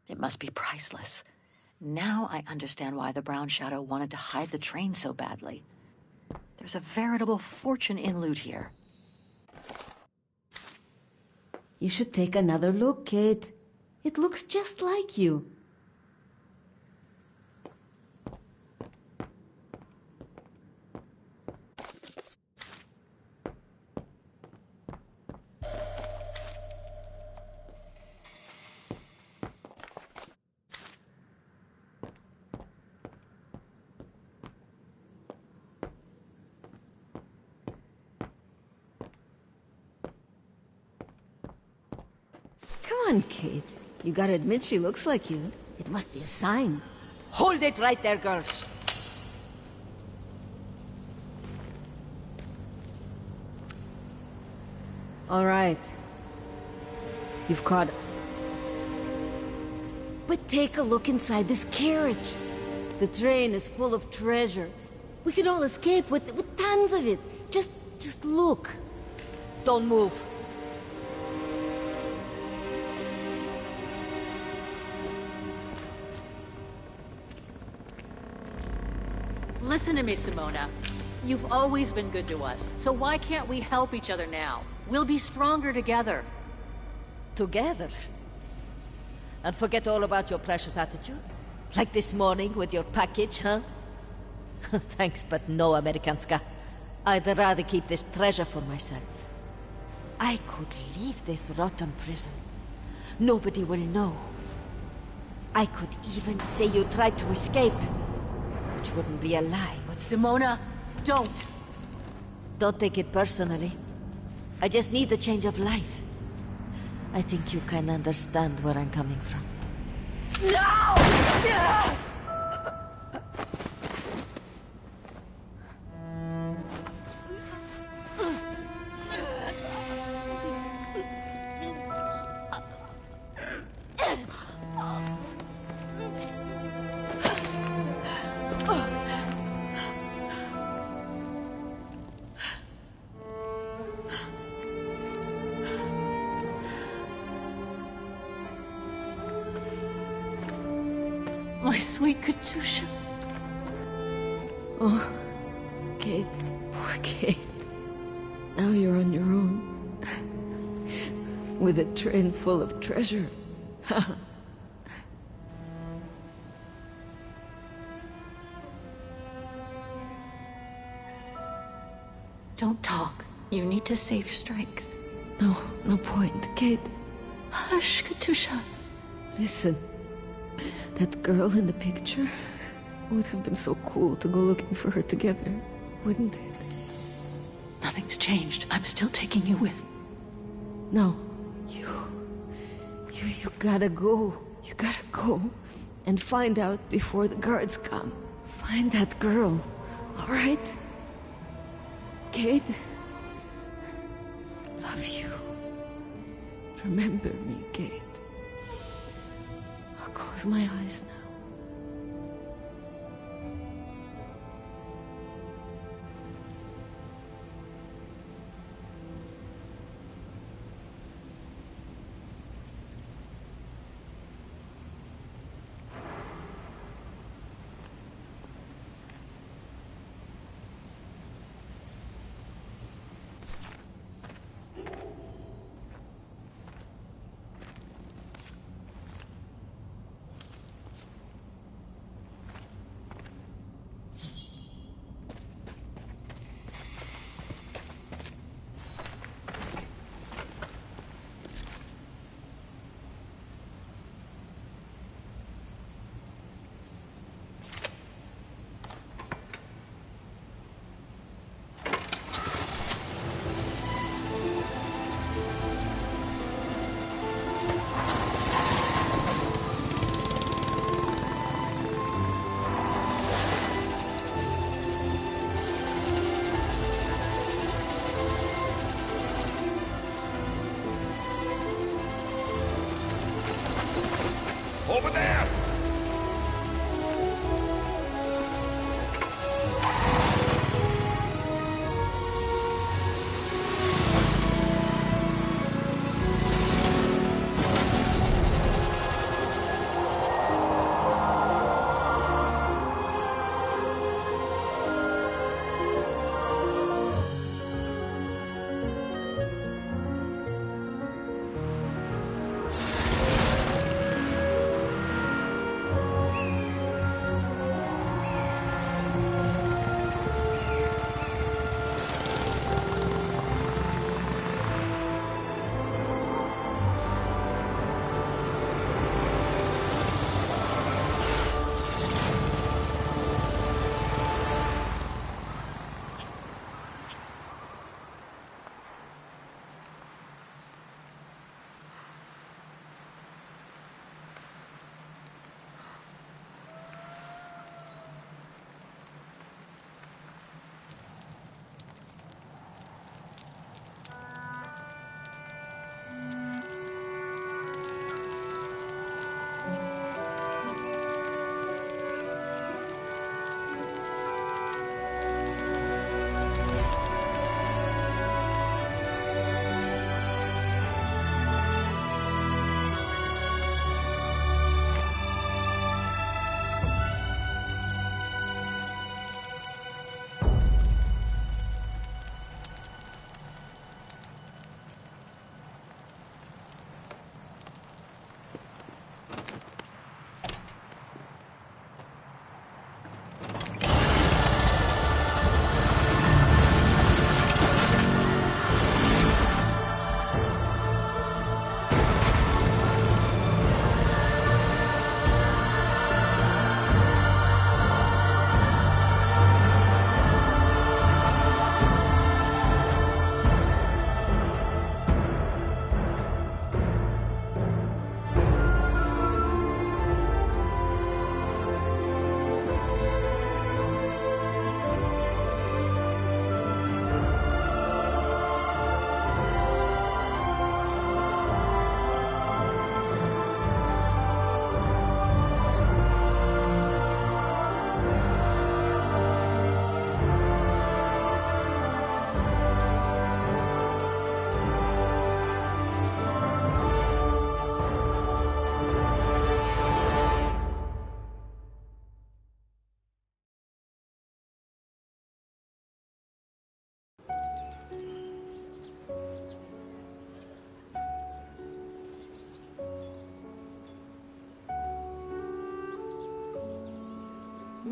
It must be priceless. Now I understand why the Brown Shadow wanted to hide the train so badly. There's a veritable fortune in loot here. You should take another look, Kate. It looks just like you. Come on, Kate. You gotta admit she looks like you. It must be a sign. Hold it right there, girls. All right. You've caught us. But take a look inside this carriage. The train is full of treasure. We can all escape with tons of it. Just look. Don't move. Listen to me, Simona. You've always been good to us, so why can't we help each other now? We'll be stronger together. Together? And forget all about your precious attitude? Like this morning with your package, huh? Thanks, but no, Amerikanska. I'd rather keep this treasure for myself. I could leave this rotten prison. Nobody will know. I could even say you tried to escape. Which wouldn't be a lie, would it? Simona, don't! Don't take it personally. I just need a change of life. I think you can understand where I'm coming from. No! My sweet Katusha. Oh, Kate. Poor Kate. Now you're on your own. With a train full of treasure. Don't talk. You need to save strength. No point, Kate. Hush, Katusha. Listen. That girl in the picture would have been so cool to go looking for her together, wouldn't it? Nothing's changed. I'm still taking you with. No. You gotta go. You gotta go and find out before the guards come. Find that girl, all right? Kate, love you. Remember me, Kate. I'll close my eyes now. Over there!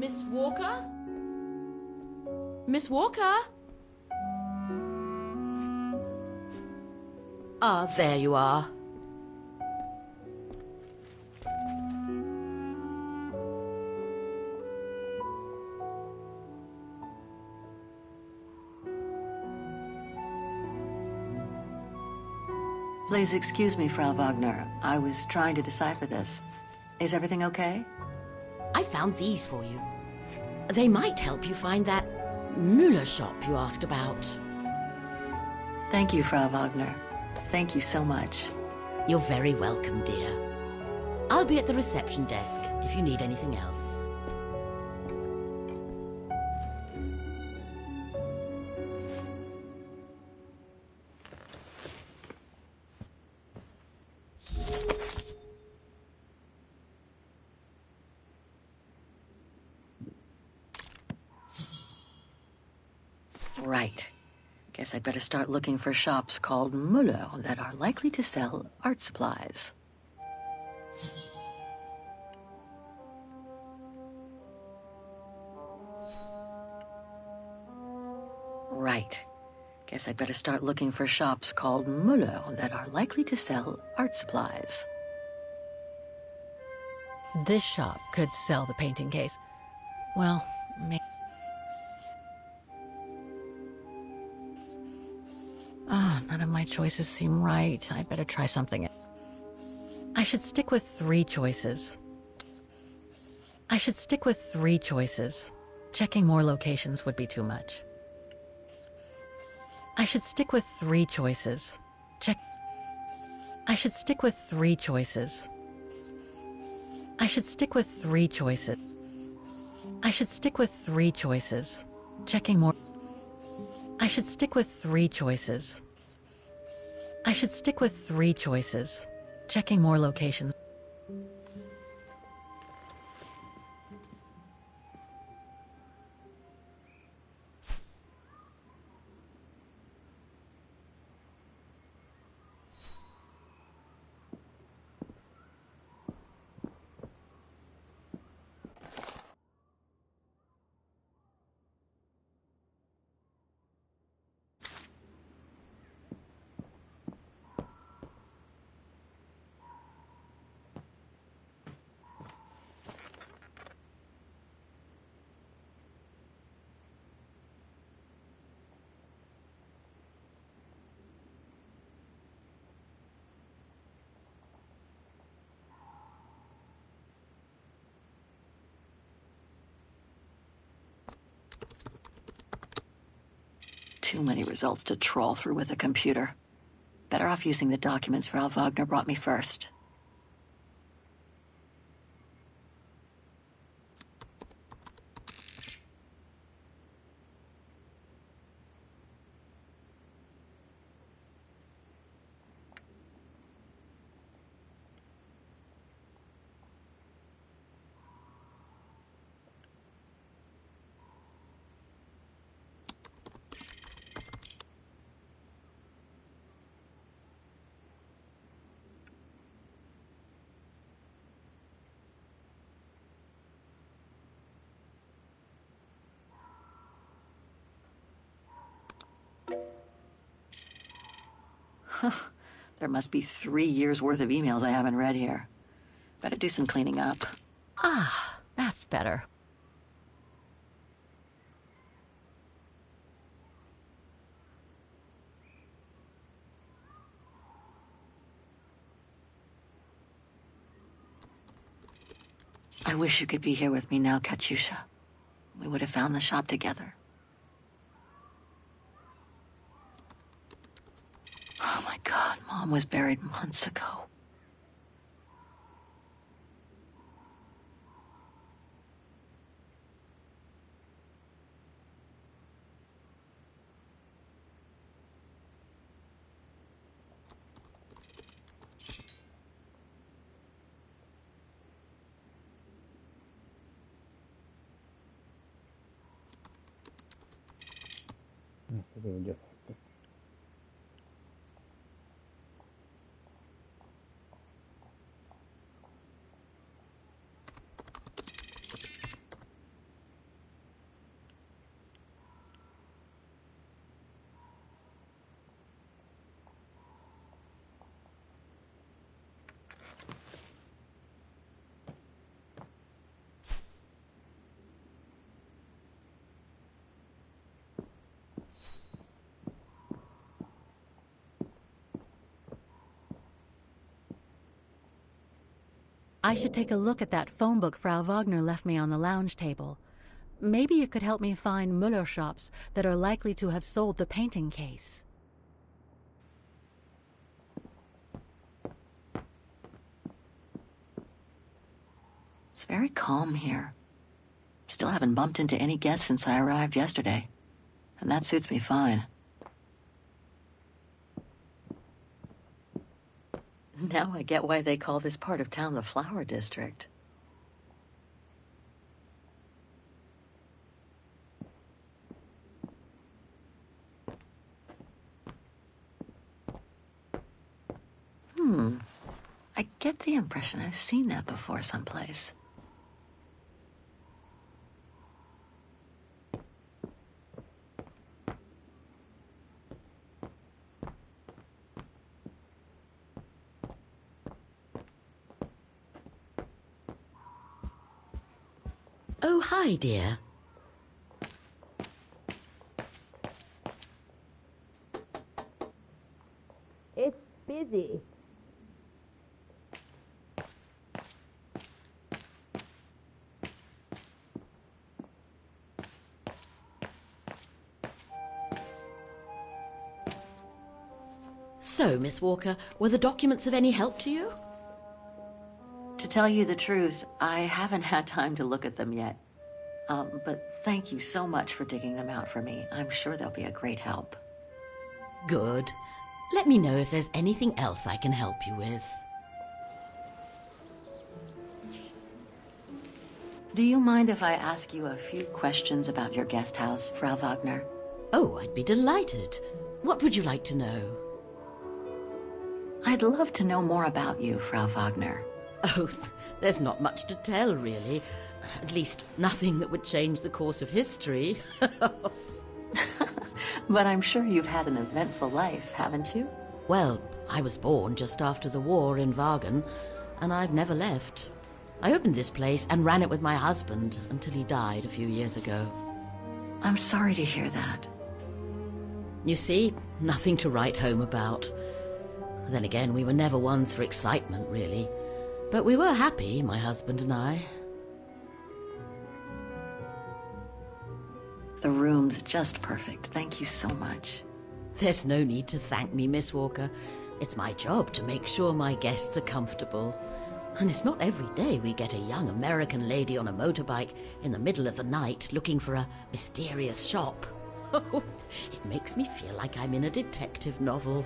Miss Walker? Miss Walker? Ah, there you are. Please excuse me, Frau Wagner. I was trying to decipher this. Is everything okay? I found these for you. They might help you find that Müller shop you asked about. Thank you, Frau Wagner. Thank you so much. You're very welcome, dear. I'll be at the reception desk if you need anything else. Right. Guess I'd better start looking for shops called Müller that are likely to sell art supplies. Right. Guess I'd better start looking for shops called Müller that are likely to sell art supplies. This shop could sell the painting case. Well, maybe... none of my choices seem right. I better try something else. I should stick with 3 choices. Checking more locations would be too much. I should stick with 3 choices. I should stick with 3 choices. I should stick with 3 choices. I should stick with 3 choices. Checking more. I should stick with 3 choices. I should stick with 3 choices. Checking more locations. Too many results to trawl through with a computer. Better off using the documents Frau Wagner brought me first. There must be 3 years' worth of emails I haven't read here. Better do some cleaning up. Ah, that's better. I wish you could be here with me now, Katyusha. We would have found the shop together. Oh my God, Mom was buried months ago. Avevo già fatto. I should take a look at that phone book Frau Wagner left me on the lounge table. Maybe it could help me find Müller shops that are likely to have sold the painting case. It's very calm here. Still haven't bumped into any guests since I arrived yesterday. And that suits me fine. Now I get why they call this part of town the Flower District. I get the impression I've seen that before someplace. Oh, hi, dear. It's busy. So, Miss Walker, were the documents of any help to you? To tell you the truth, I haven't had time to look at them yet. But thank you so much for digging them out for me. I'm sure they'll be a great help. Good. Let me know if there's anything else I can help you with. Do you mind if I ask you a few questions about your guest house, Frau Wagner? Oh, I'd be delighted. What would you like to know? I'd love to know more about you, Frau Wagner. Oh, there's not much to tell, really. At least, nothing that would change the course of history. But I'm sure you've had an eventful life, haven't you? Well, I was born just after the war in Wagen, and I've never left. I opened this place and ran it with my husband until he died a few years ago. I'm sorry to hear that. You see, nothing to write home about. Then again, we were never ones for excitement, really. But we were happy, my husband and I. The room's just perfect. Thank you so much. There's no need to thank me, Miss Walker. It's my job to make sure my guests are comfortable. And it's not every day we get a young American lady on a motorbike in the middle of the night looking for a mysterious shop. It makes me feel like I'm in a detective novel.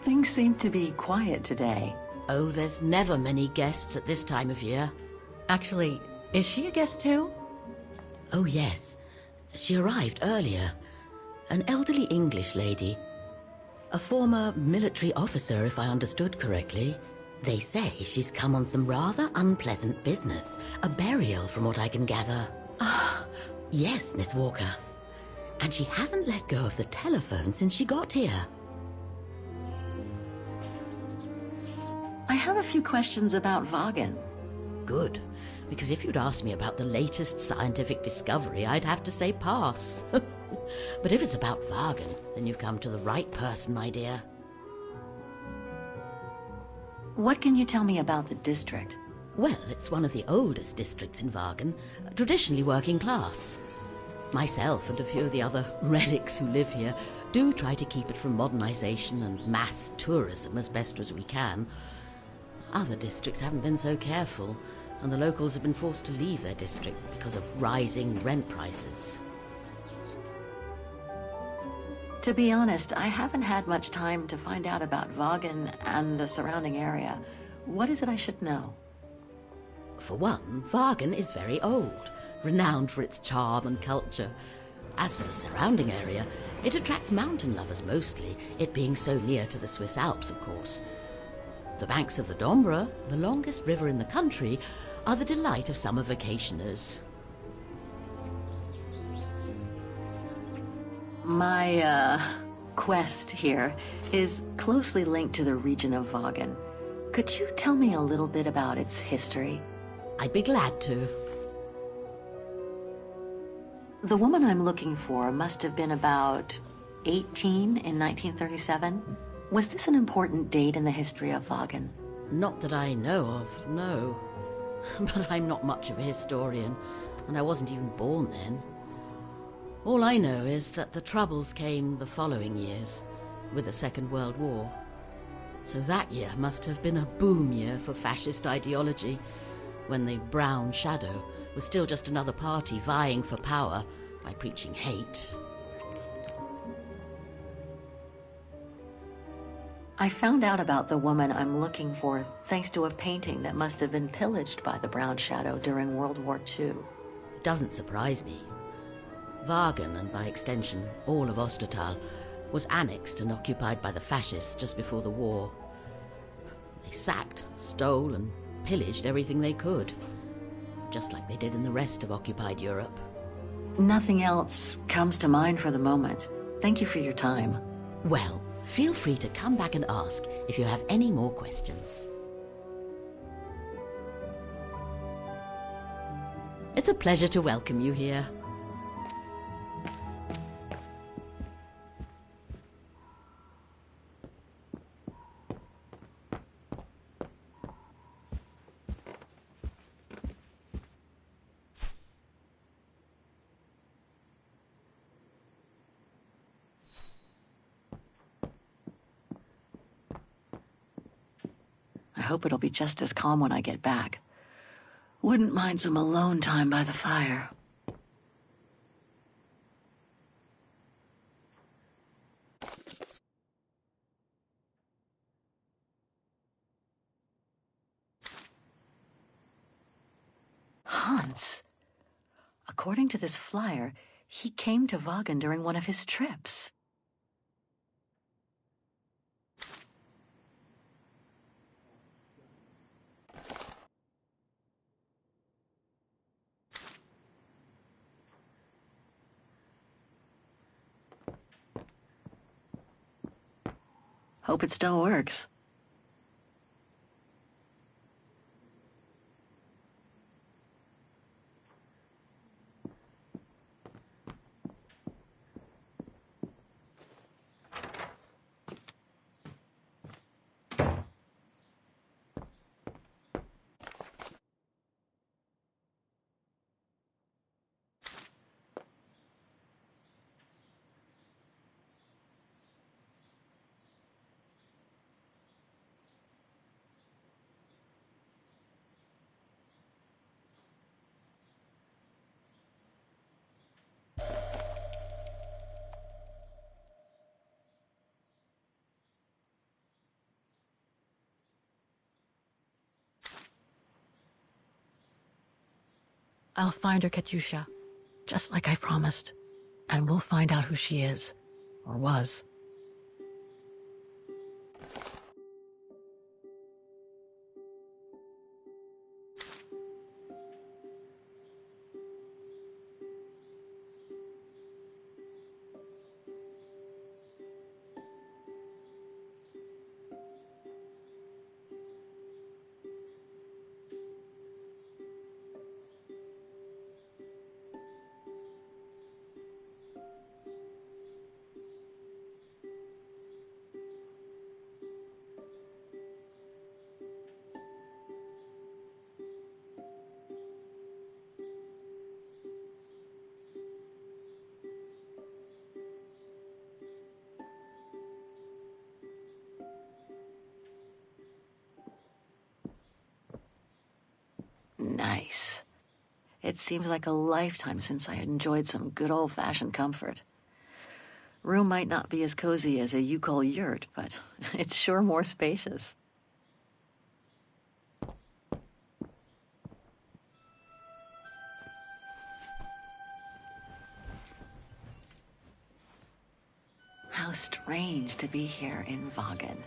Things seem to be quiet today. Oh, there's never many guests at this time of year. Actually, is she a guest too? Oh, yes. She arrived earlier. An elderly English lady. A former military officer, if I understood correctly. They say she's come on some rather unpleasant business. A burial, from what I can gather. Yes, Miss Walker. And she hasn't let go of the telephone since she got here. I have a few questions about Wagen. Good, because if you'd asked me about the latest scientific discovery, I'd have to say pass. But if it's about Wagen, then you've come to the right person, my dear. What can you tell me about the district? Well, it's one of the oldest districts in Wagen, traditionally working class. Myself and a few of the other relics who live here do try to keep it from modernization and mass tourism as best as we can. Other districts haven't been so careful, and the locals have been forced to leave their district because of rising rent prices. To be honest, I haven't had much time to find out about Wagen and the surrounding area. What is it I should know? For one, Wagen is very old, renowned for its charm and culture. As for the surrounding area, it attracts mountain lovers mostly, it being so near to the Swiss Alps, of course. The banks of the Dombra, the longest river in the country, are the delight of summer vacationers. My, quest here is closely linked to the region of Wagen. Could you tell me a little bit about its history? I'd be glad to. The woman I'm looking for must have been about 18 in 1937. Was this an important date in the history of Wagen? Not that I know of, no. But I'm not much of a historian, and I wasn't even born then. All I know is that the Troubles came the following years, with the Second World War. So that year must have been a boom year for fascist ideology, when the Brown Shadow was still just another party vying for power by preaching hate. I found out about the woman I'm looking for thanks to a painting that must have been pillaged by the Brown Shadow during World War II. Doesn't surprise me. Wagen, and by extension all of Ostertal, was annexed and occupied by the fascists just before the war. They sacked, stole, and pillaged everything they could, just like they did in the rest of occupied Europe. Nothing else comes to mind for the moment. Thank you for your time. Well, feel free to come back and ask if you have any more questions. It's a pleasure to welcome you here. I hope it'll be just as calm when I get back. Wouldn't mind some alone time by the fire. Hans. According to this flyer, he came to Wagen during one of his trips. Hope it still works. I'll find her, Katyusha, just like I promised. And we'll find out who she is, or was. Nice. It seems like a lifetime since I enjoyed some good old-fashioned comfort. Room might not be as cozy as a you-call yurt, but it's sure more spacious. How strange to be here in Wagen.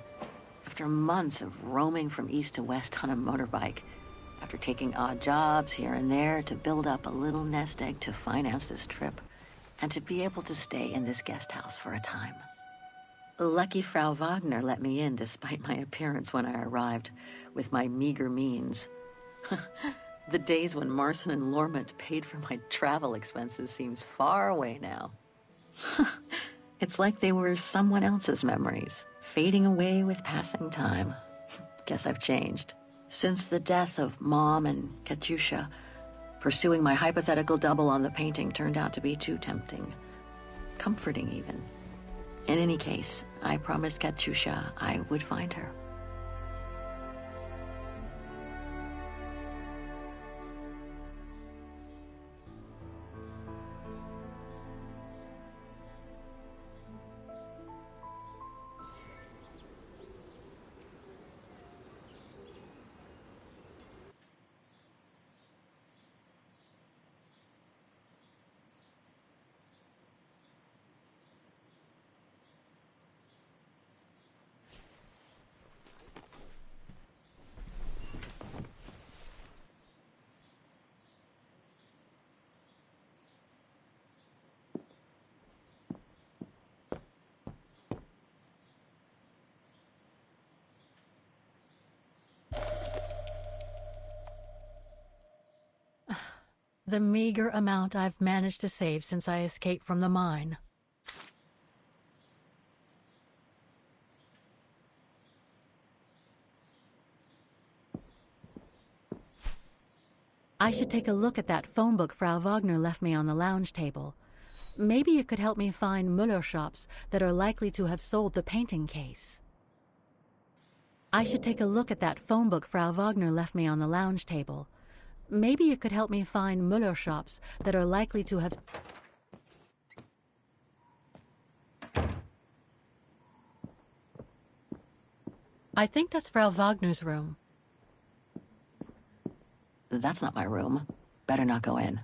After months of roaming from east to west on a motorbike, after taking odd jobs here and there to build up a little nest egg to finance this trip, and to be able to stay in this guest house for a time. Lucky Frau Wagner let me in despite my appearance when I arrived, with my meager means. The days when Marson and Lormont paid for my travel expenses seems far away now. It's like they were someone else's memories, fading away with passing time. Guess I've changed. Since the death of Mom and Katyusha, pursuing my hypothetical double on the painting turned out to be too tempting. Comforting, even. In any case, I promised Katyusha I would find her. The meager amount I've managed to save since I escaped from the mine. I should take a look at that phone book Frau Wagner left me on the lounge table. Maybe it could help me find Muller shops that are likely to have sold the painting case. I should take a look at that phone book Frau Wagner left me on the lounge table. Maybe it could help me find Muller shops that are likely to have... I think that's Frau Wagner's room. That's not my room. Better not go in.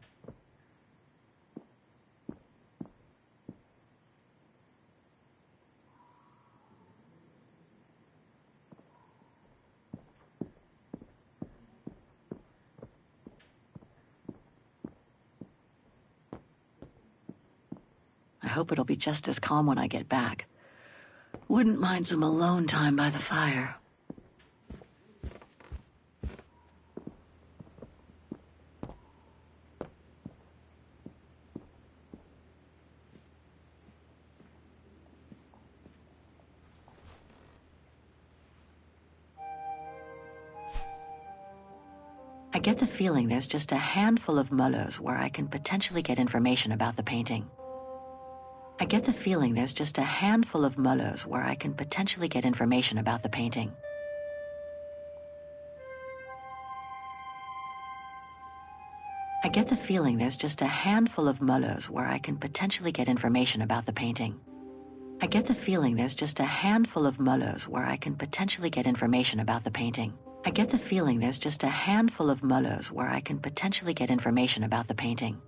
I hope it'll be just as calm when I get back. Wouldn't mind some alone time by the fire. I get the feeling there's just a handful of Mullers where I can potentially get information about the painting. I get the feeling there's just a handful of Mullers where I can potentially get information about the painting. I get the feeling there's just a handful of Mullers where I can potentially get information about the painting. I get the feeling there's just a handful of Mullers where I can potentially get information about the painting. I get the feeling there's just a handful of Mullers where I can potentially get information about the painting.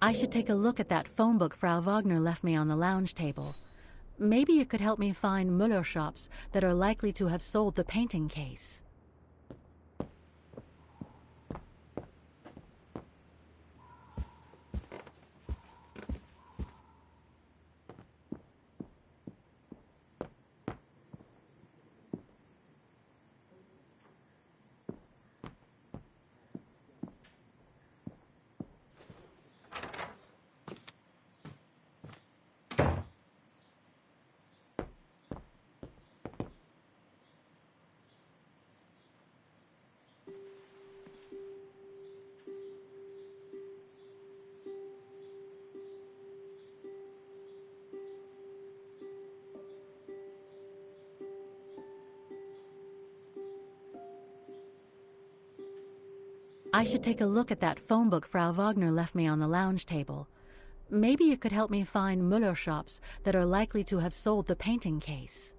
I should take a look at that phone book Frau Wagner left me on the lounge table. Maybe it could help me find Muller shops that are likely to have sold the painting case. I should take a look at that phone book Frau Wagner left me on the lounge table. Maybe it could help me find Muller shops that are likely to have sold the painting case.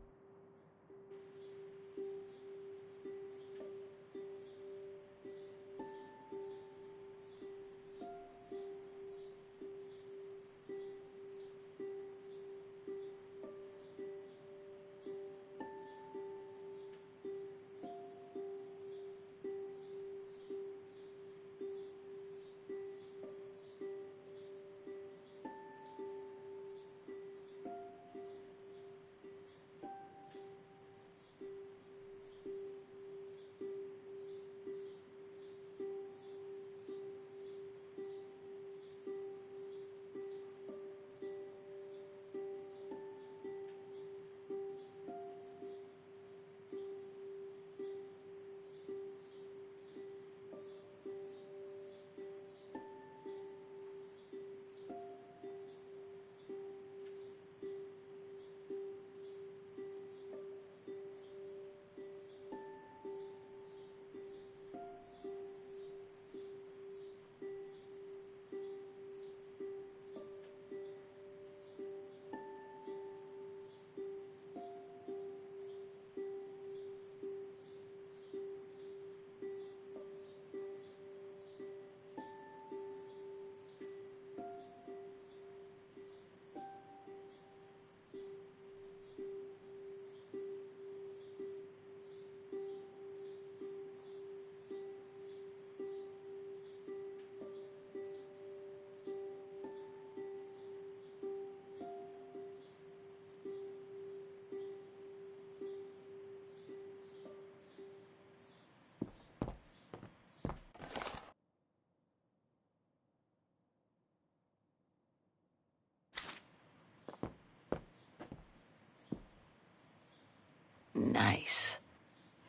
nice.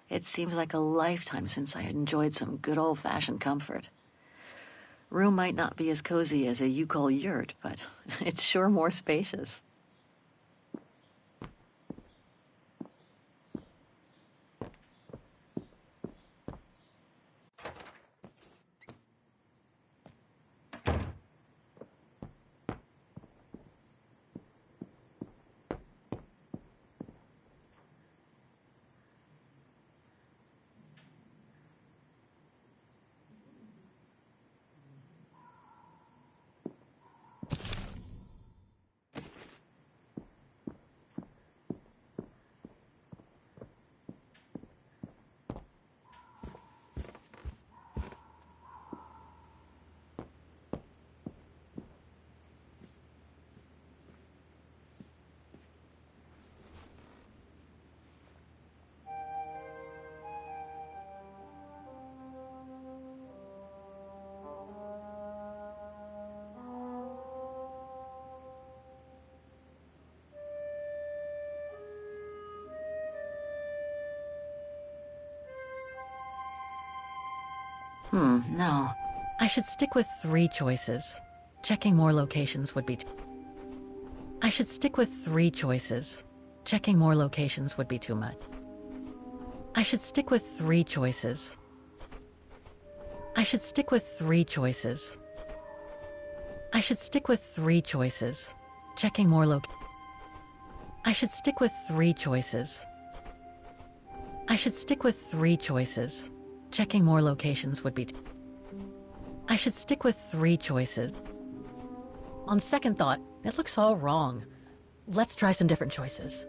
It seems like a lifetime since I enjoyed some good old-fashioned comfort. Room might not be as cozy as a you-call yurt, but it's sure more spacious. No. I should stick with 3 choices. Checking more locations would be... I should stick with 3 choices. Checking more locations would be too much. I should stick with 3 choices. I should stick with 3 choices. I should stick with 3 choices. Checking more I should stick with 3 choices. I should stick with 3 choices. Checking more locations would be... I should stick with 3 choices. On second thought, it looks all wrong. Let's try some different choices.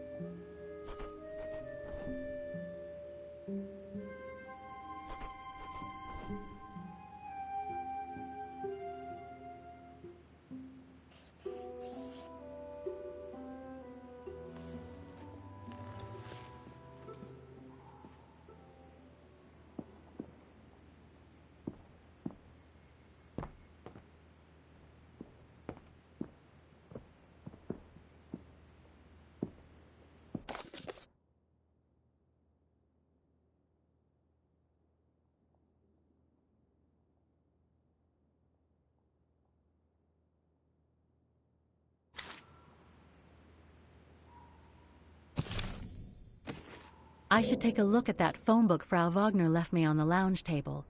I should take a look at that phone book Frau Wagner left me on the lounge table.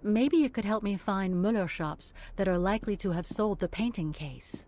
Maybe it could help me find Müller shops that are likely to have sold the painting case.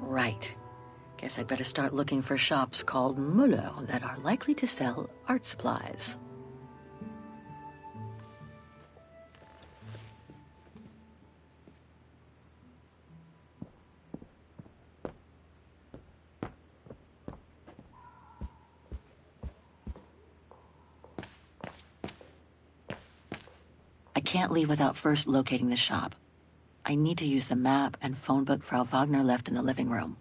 Right. Guess I'd better start looking for shops called Müller that are likely to sell art supplies. I can't leave without first locating the shop. I need to use the map and phone book Frau Wagner left in the living room.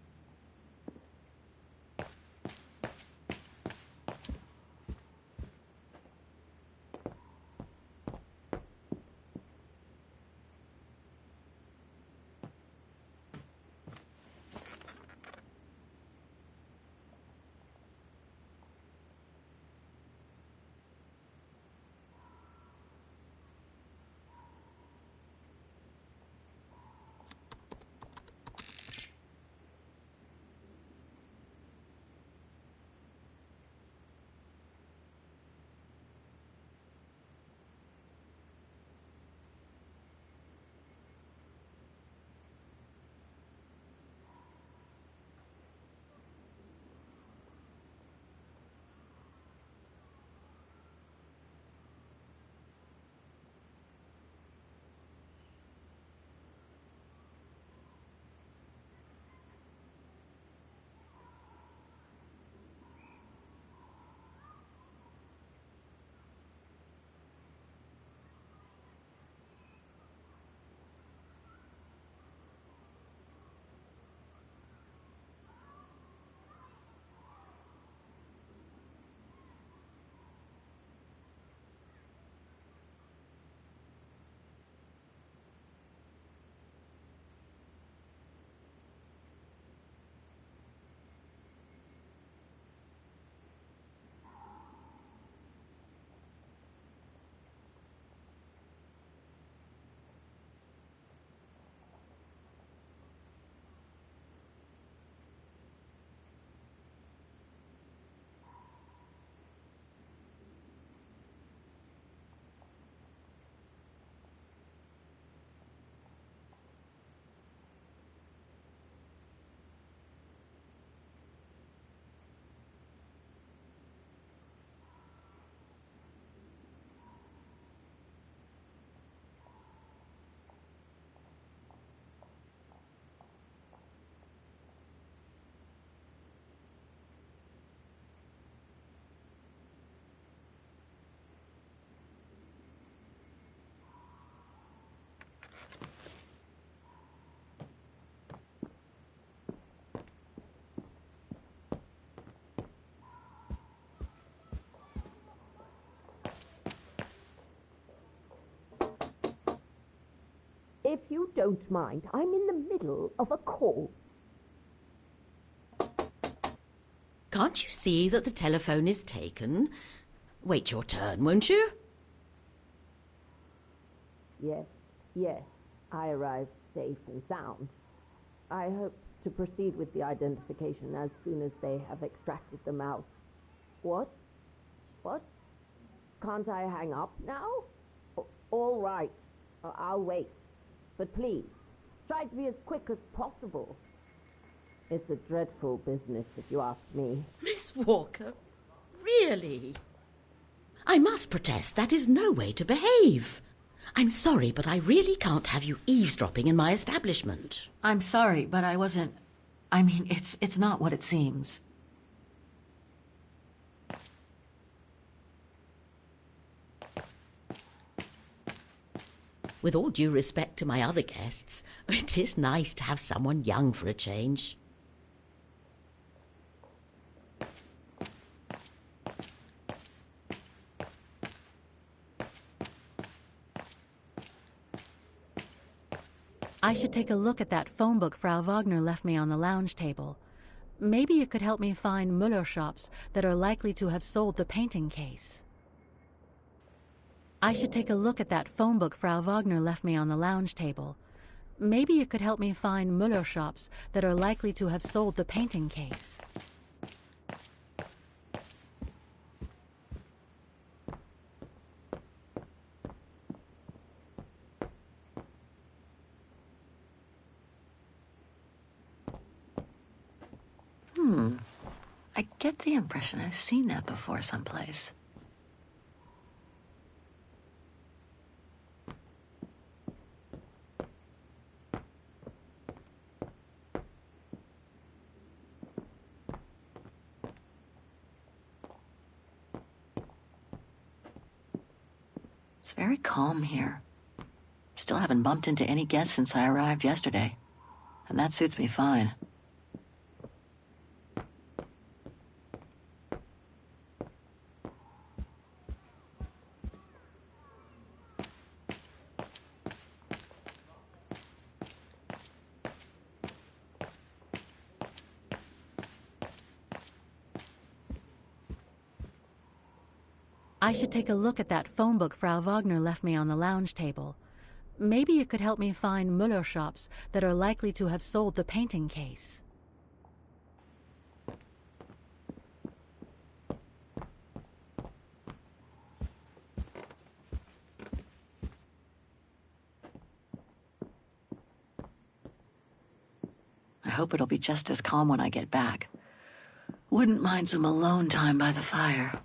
If you don't mind, I'm in the middle of a call. Can't you see that the telephone is taken? Wait your turn, won't you? Yes, I arrived safe and sound. I hope to proceed with the identification as soon as they have extracted them out. What? What? Can't I hang up now? All right, I'll wait. But please, try to be as quick as possible. It's a dreadful business, if you ask me. Miss Walker, really? I must protest, that is no way to behave. I'm sorry, but I really can't have you eavesdropping in my establishment. I'm sorry, but I wasn't... I mean, it's not what it seems. With all due respect to my other guests, it is nice to have someone young for a change. I should take a look at that phone book Frau Wagner left me on the lounge table. Maybe it could help me find Müller shops that are likely to have sold the painting case. I should take a look at that phone book Frau Wagner left me on the lounge table. Maybe it could help me find Müller shops that are likely to have sold the painting case. I get the impression I've seen that before someplace. It's very calm here. Still haven't bumped into any guests since I arrived yesterday, and that suits me fine. I should take a look at that phone book Frau Wagner left me on the lounge table. Maybe it could help me find Müller shops that are likely to have sold the painting case. I hope it'll be just as calm when I get back. Wouldn't mind some alone time by the fire.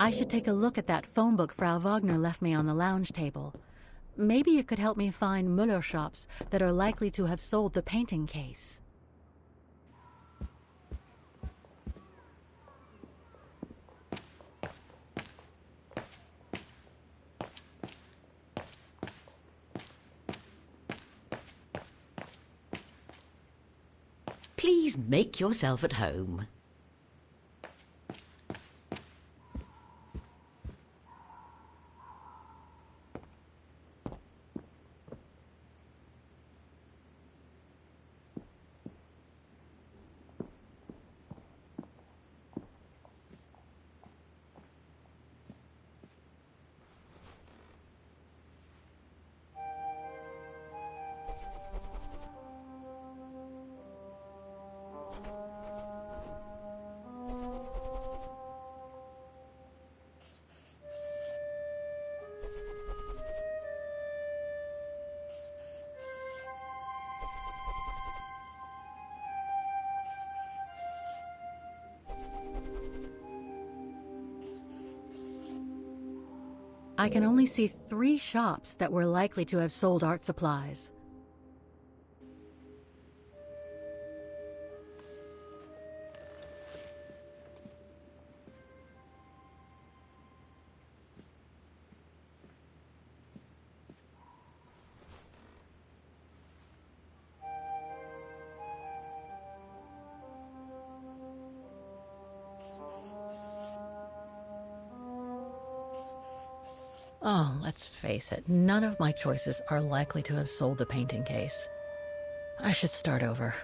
I should take a look at that phone book Frau Wagner left me on the lounge table. Maybe you could help me find Muller shops that are likely to have sold the painting case. Please make yourself at home. I can only see 3 shops that were likely to have sold art supplies. Oh, let's face it, none of my choices are likely to have sold the painting case. I should start over.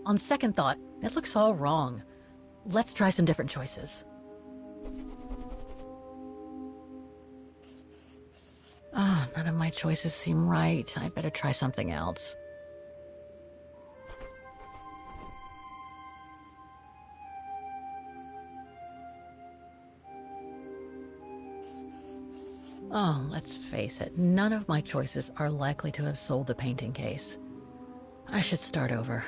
On second thought, it looks all wrong. Let's try some different choices. Oh, none of my choices seem right. I better try something else. Oh, let's face it, none of my choices are likely to have sold the painting case. I should start over.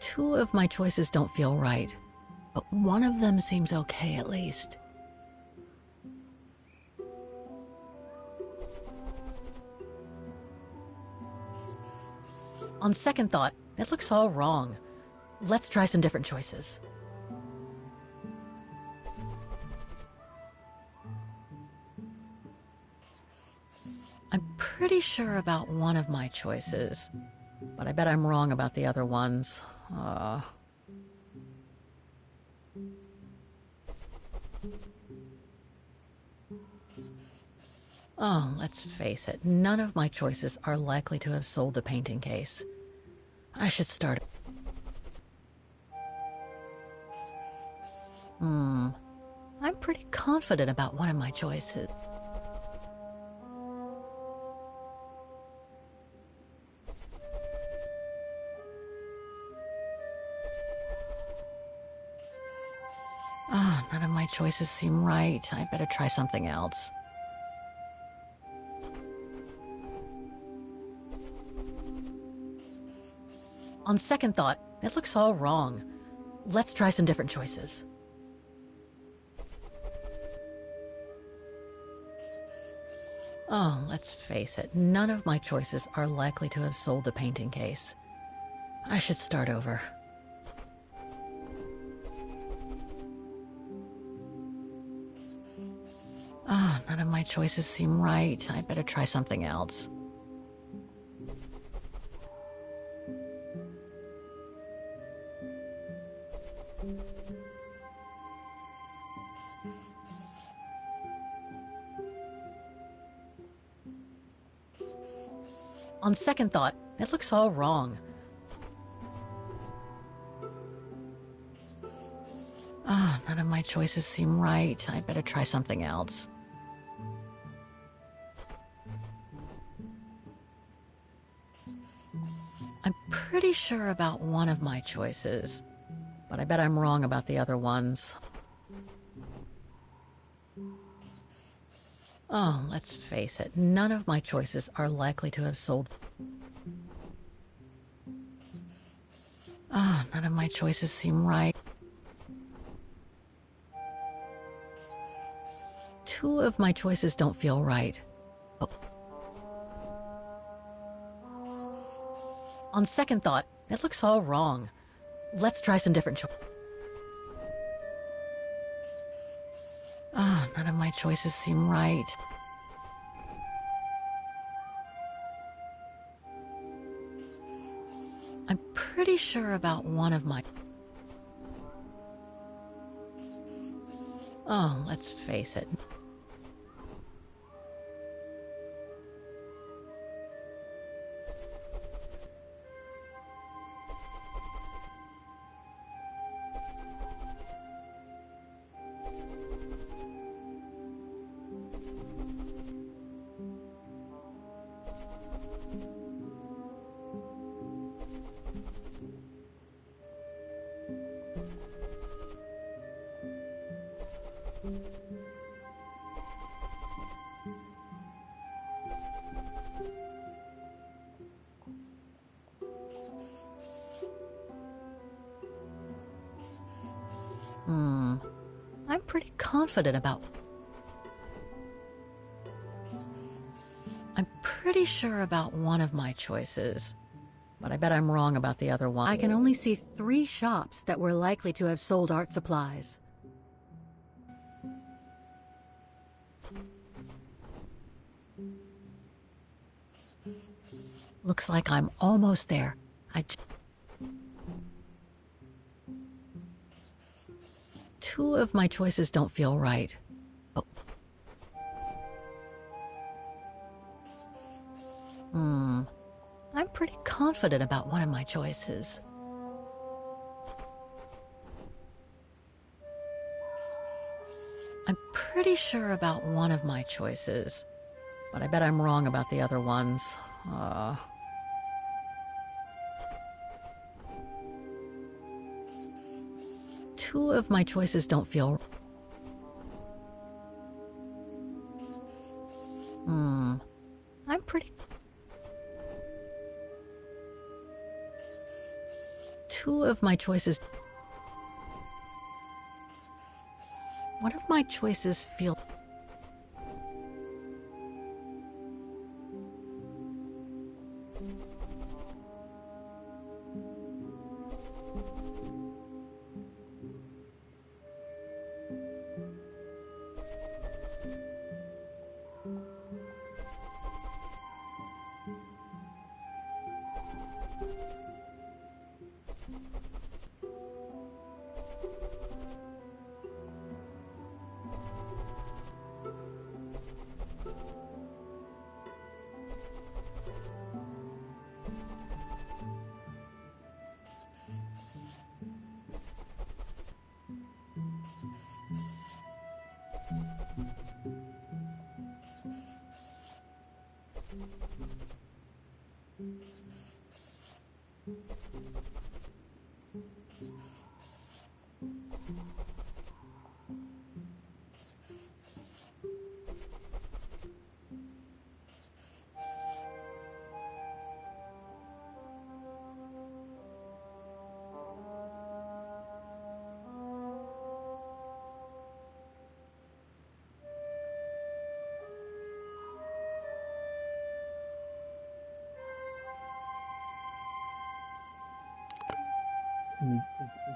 Two of my choices don't feel right, but one of them seems okay at least. On second thought, it looks all wrong. Let's try some different choices. I'm pretty sure about one of my choices, but I bet I'm wrong about the other ones. Oh, let's face it, none of my choices are likely to have sold the painting case. I should start. I'm pretty confident about one of my choices. Oh, none of my choices seem right. I better try something else. On second thought, it looks all wrong. Let's try some different choices. Oh, let's face it, none of my choices are likely to have sold the painting case. I should start over. Oh, none of my choices seem right. I better try something else. On second thought, it looks all wrong. Oh, none of my choices seem right. I better try something else. I'm pretty sure about one of my choices, but I bet I'm wrong about the other ones. Oh, let's face it, none of my choices are likely to have sold. Oh, none of my choices seem right. Two of my choices don't feel right. Oh. On second thought, it looks all wrong. Let's try some different choices. Oh, none of my choices seem right. I'm pretty sure about one of my... Oh, let's face it. I'm pretty confident about... I'm pretty sure about one of my choices, but I bet I'm wrong about the other one. I can only see 3 shops that were likely to have sold art supplies. Looks like I'm almost there. Two of my choices don't feel right. Oh. I'm pretty confident about one of my choices. I'm pretty sure about one of my choices, but I bet I'm wrong about the other ones. Two of my choices don't feel... I'm pretty... Two of my choices... One of my choices feel...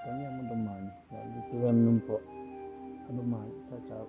Kami ang domani, lalu Tuhan numpo domani, ciao ciao.